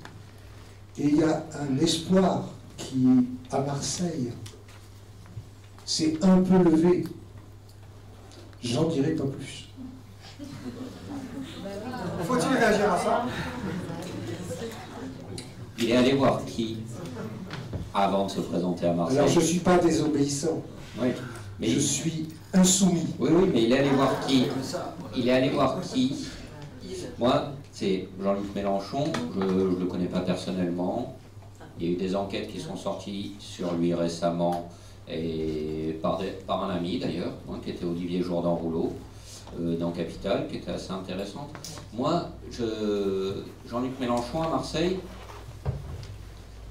Et il y a un espoir qui, à Marseille, s'est un peu levé. J'en dirai pas plus. Faut-il réagir à ça? Il est allé voir qui avant de se présenter à Marseille? Alors je ne suis pas désobéissant. Oui. Mais je suis insoumis. Oui, oui, mais il est allé voir qui? Il est allé voir qui? Moi, c'est Jean-Luc Mélenchon, je ne le connais pas personnellement. Il y a eu des enquêtes qui sont sorties sur lui récemment, et par un ami d'ailleurs, qui était Olivier Jourdan-Rouleau, dans Capital, qui était assez intéressante. Moi, Jean-Luc Mélenchon à Marseille,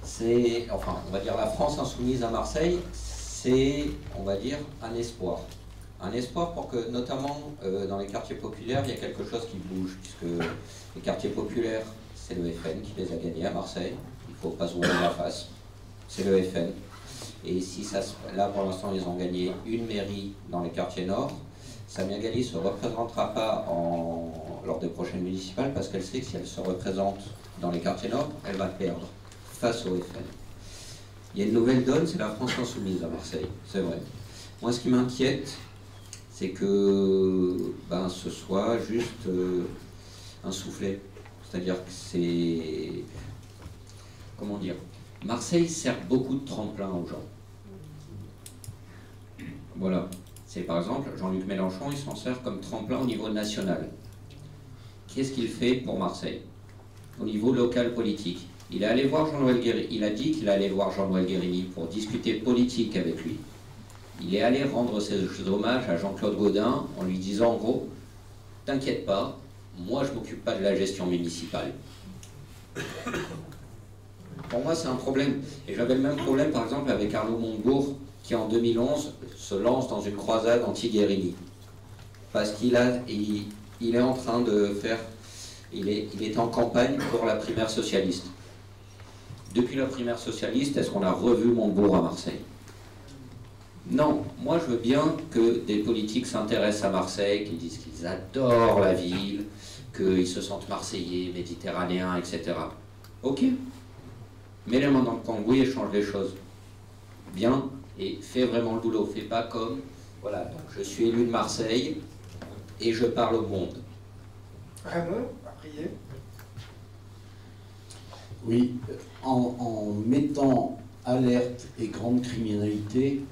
c'est, enfin, on va dire la France insoumise à Marseille, c'est, on va dire, un espoir. Un espoir pour que, notamment dans les quartiers populaires, il y a quelque chose qui bouge, puisque les quartiers populaires, c'est le FN qui les a gagnés à Marseille. Il ne faut pas se voiler la face. C'est le FN. Et si ça, là, pour l'instant, ils ont gagné une mairie dans les quartiers nord. Samia Ghali ne se représentera pas lors des prochaines municipales parce qu'elle sait que si elle se représente dans les quartiers nord, elle va perdre face au FN. Il y a une nouvelle donne, c'est la France insoumise à Marseille, c'est vrai. Moi, ce qui m'inquiète, c'est que ce soit juste un soufflet. C'est-à-dire que c'est... Comment dire? Marseille sert beaucoup de tremplin aux gens. Voilà. C'est par exemple, Jean-Luc Mélenchon, il s'en sert comme tremplin au niveau national. Qu'est-ce qu'il fait pour Marseille? Au niveau local politique. Il est allé voir Jean-Noël Guérini. Il a dit qu'il allait voir Jean-Noël Guérini pour discuter politique avec lui. Il est allé rendre ses hommages à Jean-Claude Gaudin en lui disant en gros, t'inquiète pas, moi je m'occupe pas de la gestion municipale. Pour moi c'est un problème. Et j'avais le même problème par exemple avec Arnaud Montebourg qui en 2011 se lance dans une croisade anti-Guérini. Parce qu'il est en train de faire... Il est en campagne pour la primaire socialiste. Depuis la primaire socialiste, est-ce qu'on a revu Montebourg à Marseille? Non, moi je veux bien que des politiques s'intéressent à Marseille, qu'ils disent qu'ils adorent la ville, qu'ils se sentent marseillais, méditerranéens, etc. Ok, mets les mains dans le cambouis et change les choses. Bien, et fais vraiment le boulot, fais pas comme, voilà, donc je suis élu de Marseille et je parle au monde. Raymond, à prier. Oui, en mettant alerte et grande criminalité,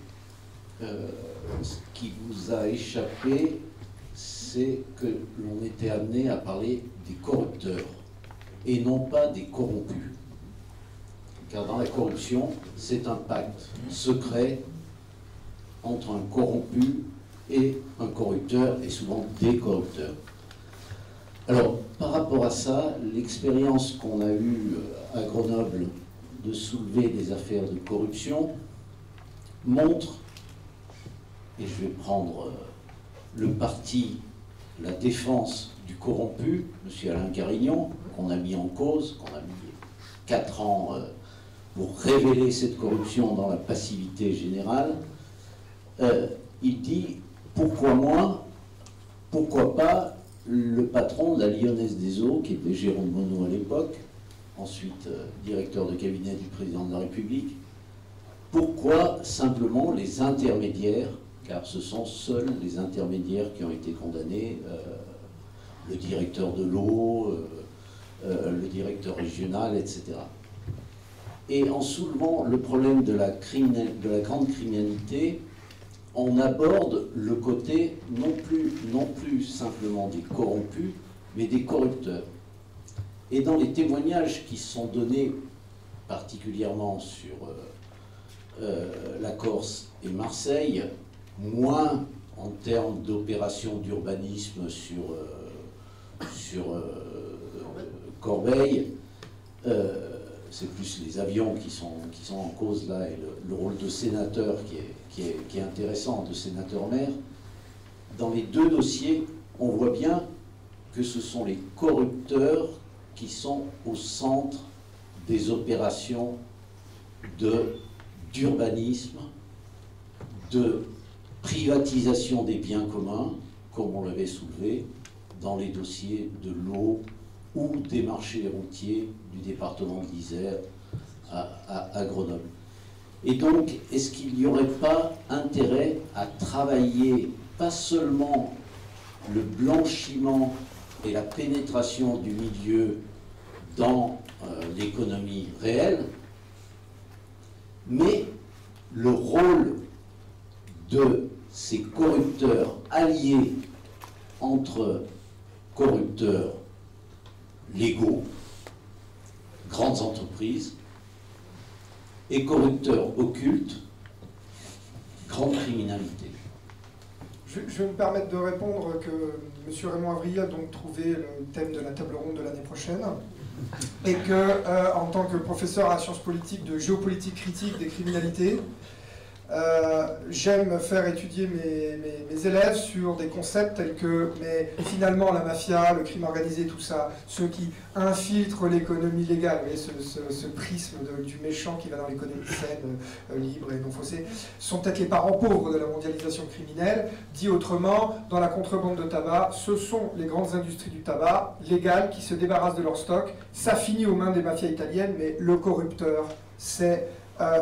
ce qui vous a échappé, c'est que l'on était amené à parler des corrupteurs et non pas des corrompus. Car dans la corruption, c'est un pacte secret entre un corrompu et un corrupteur, et souvent des corrupteurs. Alors, par rapport à ça, l'expérience qu'on a eue à Grenoble de soulever des affaires de corruption montre, et je vais prendre le parti, la défense du corrompu, M. Alain Carignon, qu'on a mis en cause, qu'on a mis 4 ans pour révéler cette corruption dans la passivité générale. Il dit, pourquoi moi, pourquoi pas le patron de la Lyonnaise des Eaux, qui était Jérôme Monod à l'époque, ensuite directeur de cabinet du président de la République. Pourquoi simplement les intermédiaires, car ce sont seuls les intermédiaires qui ont été condamnés, le directeur de l'eau, le directeur régional, etc. Et en soulevant le problème de la grande criminalité, on aborde le côté non plus simplement des corrompus, mais des corrupteurs. Et dans les témoignages qui sont donnés particulièrement sur la Corse et Marseille, moins en termes d'opérations d'urbanisme sur Corbeil, c'est plus les avions qui sont en cause là, et le rôle de sénateur qui est intéressant, de sénateur-maire. Dans les deux dossiers, on voit bien que ce sont les corrupteurs qui sont au centre des opérations d'urbanisme, de privatisation des biens communs, comme on l'avait soulevé dans les dossiers de l'eau ou des marchés routiers du département d'Isère à Grenoble. Et donc, est-ce qu'il n'y aurait pas intérêt à travailler pas seulement le blanchiment et la pénétration du milieu dans l'économie réelle, mais le rôle de ces corrupteurs alliés entre corrupteurs légaux, grandes entreprises, et corrupteurs occultes, grande criminalité. Je vais me permettre de répondre que M. Raymond Avrier a donc trouvé le thème de la table ronde de l'année prochaine et que, en tant que professeur à sciences politiques de géopolitique critique des criminalités, j'aime faire étudier mes élèves sur des concepts tels que, mais finalement la mafia, le crime organisé, tout ça, ceux qui infiltrent l'économie légale, vous voyez, ce prisme du méchant qui va dans l'économie saine, libre et non faussée, sont peut-être les parents pauvres de la mondialisation criminelle. Dit autrement, dans la contrebande de tabac, ce sont les grandes industries du tabac légales qui se débarrassent de leur stock. Ça finit aux mains des mafias italiennes, mais le corrupteur, c'est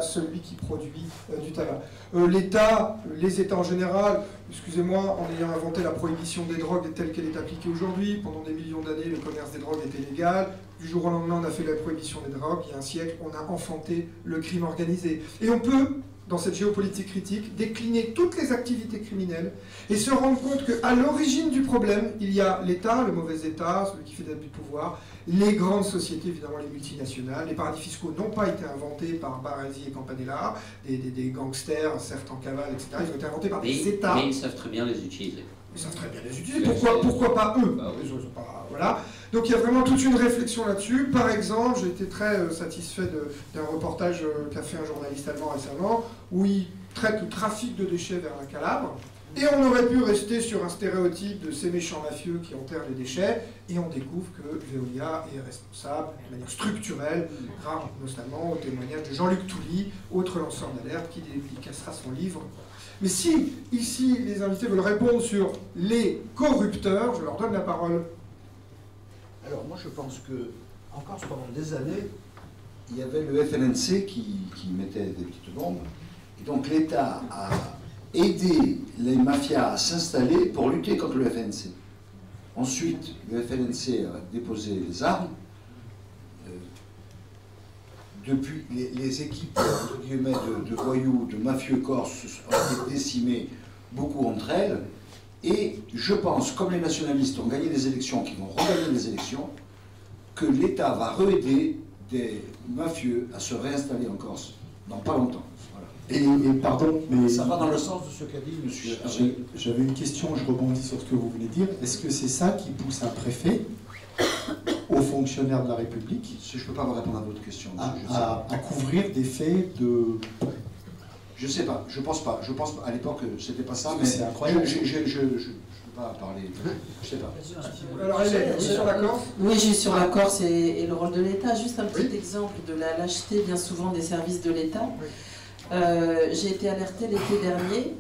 celui qui produit du tabac. L'État, les États en général, excusez-moi, en ayant inventé la prohibition des drogues telle qu'elle est appliquée aujourd'hui, pendant des millions d'années, le commerce des drogues était légal. Du jour au lendemain, on a fait la prohibition des drogues. Il y a un siècle, on a enfanté le crime organisé. Et on peut, dans cette géopolitique critique, décliner toutes les activités criminelles et se rendre compte qu'à l'origine du problème, il y a l'État, le mauvais État, celui qui fait des abus de pouvoir, les grandes sociétés, évidemment les multinationales. Les paradis fiscaux n'ont pas été inventés par Baresi et Campanella, des gangsters, certes en cavale, etc. Ils ont été inventés par des États. Mais ils savent très bien les utiliser. Ils savent très bien les utiliser. Pourquoi pas eux? Ils sont pas, voilà. Donc il y a vraiment toute une réflexion là-dessus. Par exemple, j'ai été très satisfait d'un reportage qu'a fait un journaliste allemand récemment, où il traite le trafic de déchets vers la Calabre. Et on aurait pu rester sur un stéréotype de ces méchants mafieux qui enterrent les déchets, et on découvre que Veolia est responsable de manière structurelle, grâce notamment au témoignage de Jean-Luc Touly, autre lanceur d'alerte, qui dédicacera son livre. Mais si, ici, les invités veulent répondre sur les corrupteurs, je leur donne la parole. Alors moi je pense que, en Corse, pendant des années, il y avait le FLNC qui mettait des petites bombes, et donc l'État a aidé les mafias à s'installer pour lutter contre le FLNC. Ensuite, le FLNC a déposé les armes. Depuis, les équipes entre guillemets, de voyous, de mafieux corses ont été décimées, beaucoup entre elles. Et je pense, comme les nationalistes ont gagné des élections, qui vont regagner des élections, que l'État va re-aider des mafieux à se réinstaller en Corse dans pas longtemps. Et pardon, mais ça va dans le sens de ce qu'a dit monsieur. J'avais une question, je rebondis sur ce que vous venez de dire. Est-ce que c'est ça qui pousse un préfet, aux fonctionnaires de la République, je ne peux pas vous répondre à votre question. à couvrir des faits de... Je ne sais pas, je pense pas. Je pense à l'époque c'était pas ça, mais c'est incroyable. Je ne peux pas parler. Je sais pas. Alors, Hélène, sur la Corse? Oui, juste sur la Corse et le rôle de l'État. Juste un petit exemple de la lâcheté bien souvent des services de l'État. J'ai été alertée l'été dernier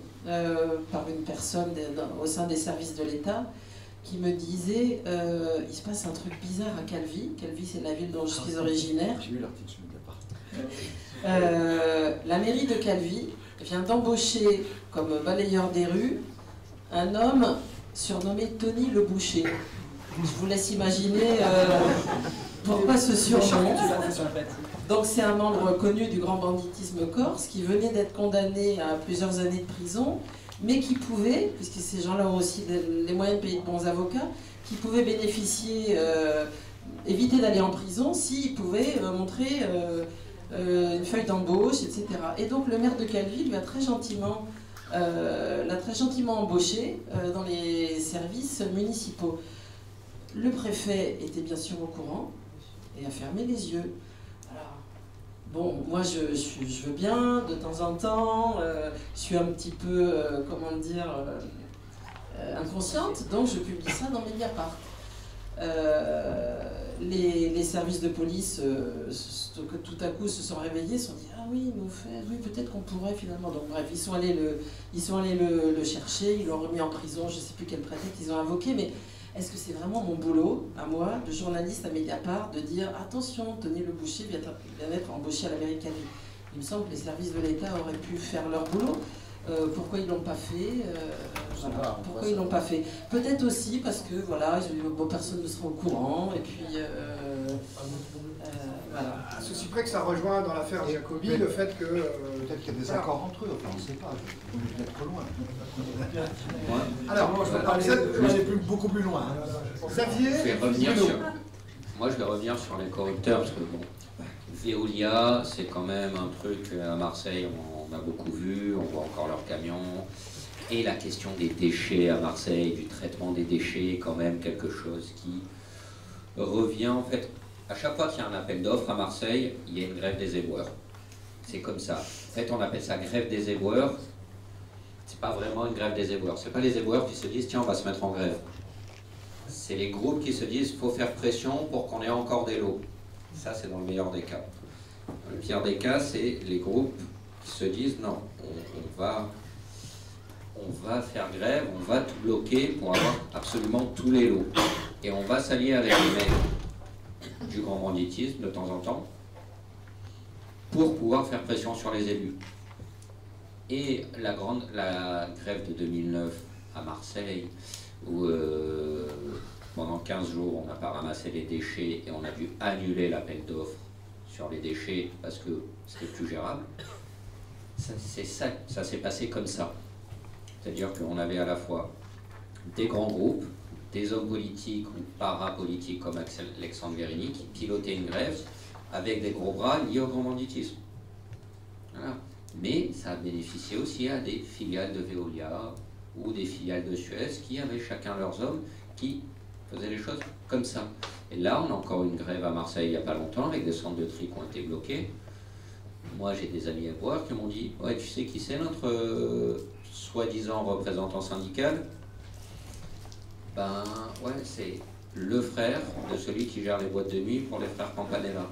par une personne au sein des services de l'État qui me disait il se passe un truc bizarre à Calvi. Calvi, c'est la ville dont je suis originaire. J'ai lu l'article sur la mairie de Calvi vient d'embaucher comme balayeur des rues un homme surnommé Tony le Boucher. Je vous laisse imaginer pourquoi ce surnom. Donc c'est un membre connu du grand banditisme corse qui venait d'être condamné à plusieurs années de prison, mais qui pouvait, puisque ces gens-là ont aussi les moyens de payer de bons avocats, qui pouvaient bénéficier, éviter d'aller en prison s'ils pouvaient montrer une feuille d'embauche, etc. Et donc le maire de Calvi lui a très gentiment, embauché dans les services municipaux. Le préfet était bien sûr au courant. et à fermer les yeux. Alors, bon, moi je veux bien, de temps en temps, je suis un petit peu, comment dire, inconsciente, donc je publie ça dans Mediapart. Les services de police, tout à coup, se sont réveillés, se sont dit « Ah oui, mais au fait, oui, peut-être qu'on pourrait finalement… » Donc bref, ils sont allés le chercher, ils l'ont remis en prison, je ne sais plus quel prétexte ils ont invoqué, mais est-ce que c'est vraiment mon boulot, à moi, de journaliste à Mediapart, de dire « Attention, Tony Le Boucher vient d'être embauché à l'Américaine ». Il me semble que les services de l'État auraient pu faire leur boulot. Pourquoi ils ne l'ont pas fait voilà. Pourquoi ils l'ont pas fait? Peut-être aussi parce que voilà, bon, personne ne sera au courant et puis voilà. C'est aussi près que ça rejoint dans l'affaire Jacobi le fait que peut-être qu'il y a des accords entre eux, enfin on ne sait pas, on est peut-être trop loin. Alors moi je vais aller beaucoup plus loin. Xavier, moi je vais revenir sur les corrupteurs parce que bon, Veolia c'est quand même un truc à Marseille, on a beaucoup vu, on voit encore leurs camions. Et la question des déchets à Marseille, du traitement des déchets, est quand même quelque chose qui revient en fait. À chaque fois qu'il y a un appel d'offres à Marseille, il y a une grève des éboueurs. C'est comme ça. En fait, on appelle ça grève des éboueurs. C'est pas vraiment une grève des éboueurs. C'est pas les éboueurs qui se disent tiens, on va se mettre en grève. C'est les groupes qui se disent faut faire pression pour qu'on ait encore des lots. Ça, c'est dans le meilleur des cas. Dans le pire des cas, c'est les groupes qui se disent non, on va faire grève, on va tout bloquer pour avoir absolument tous les lots. Et on va s'allier avec les mecs du grand banditisme de temps en temps pour pouvoir faire pression sur les élus. Et la grève de 2009 à Marseille, où pendant 15 jours on n'a pas ramassé les déchets et on a dû annuler l'appel d'offres sur les déchets parce que c'était plus gérable, ça s'est passé comme ça. C'est-à-dire qu'on avait à la fois des grands groupes, des hommes politiques ou parapolitiques comme Alexandre Guérini qui pilotaient une grève avec des gros bras liés au grand banditisme. Voilà. Mais ça a bénéficié aussi à des filiales de Veolia ou des filiales de Suez qui avaient chacun leurs hommes qui faisaient les choses comme ça. Et là, on a encore une grève à Marseille il n'y a pas longtemps avec des centres de tri qui ont été bloqués. Moi, j'ai des amis à boire qui m'ont dit « Ouais, tu sais qui c'est notre soi-disant représentant syndical ?» Ben ouais, c'est le frère de celui qui gère les boîtes de nuit pour les frères Campanella.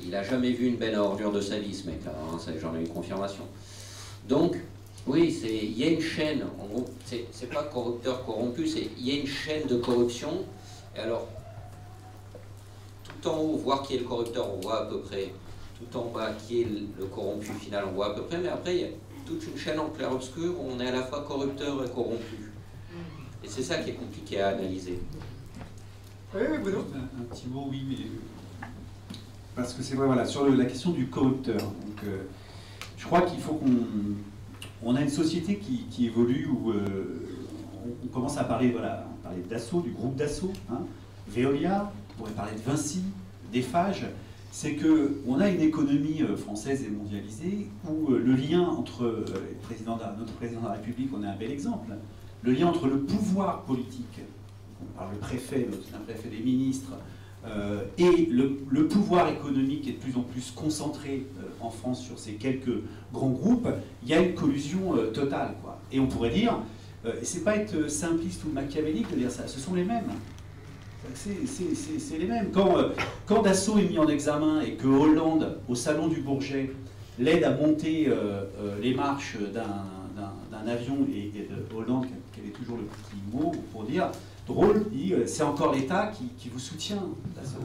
Il n'a jamais vu une benne à ordures de sa vie, ce mec-là, hein, j'en ai eu confirmation. Donc, oui, il y a une chaîne, en gros, c'est pas corrupteur corrompu, il y a une chaîne de corruption, et alors, tout en haut, voir qui est le corrupteur, on voit à peu près, tout en bas, qui est le corrompu final, on voit à peu près, mais après, il y a toute une chaîne en clair-obscur où on est à la fois corrupteur et corrompu. Et c'est ça qui est compliqué à analyser. Oui, Bruno. Un petit mot, oui, mais parce que c'est vrai, voilà, sur la question du corrupteur. Donc, je crois qu'il faut qu'on a une société qui évolue où on commence à parler, voilà, on parlait d'Assaut, du groupe d'Assaut, hein, Veolia, on pourrait parler de Vinci, d'Eiffage. C'est qu'on a une économie française et mondialisée où le lien entre notre président de la République, on a un bel exemple. Le lien entre le pouvoir politique, on parle du préfet, un préfet des ministres, et le pouvoir économique qui est de plus en plus concentré en France sur ces quelques grands groupes, il y a une collusion totale, quoi. Et on pourrait dire, et c'est pas être simpliste ou machiavélique de dire ça, ce sont les mêmes. C'est les mêmes. Quand Dassault est mis en examen et que Hollande, au salon du Bourget, l'aide à monter les marches d'un avion, et Hollande, qui avait toujours le petit mot pour dire, drôle, c'est encore l'État qui vous soutient, Dassault.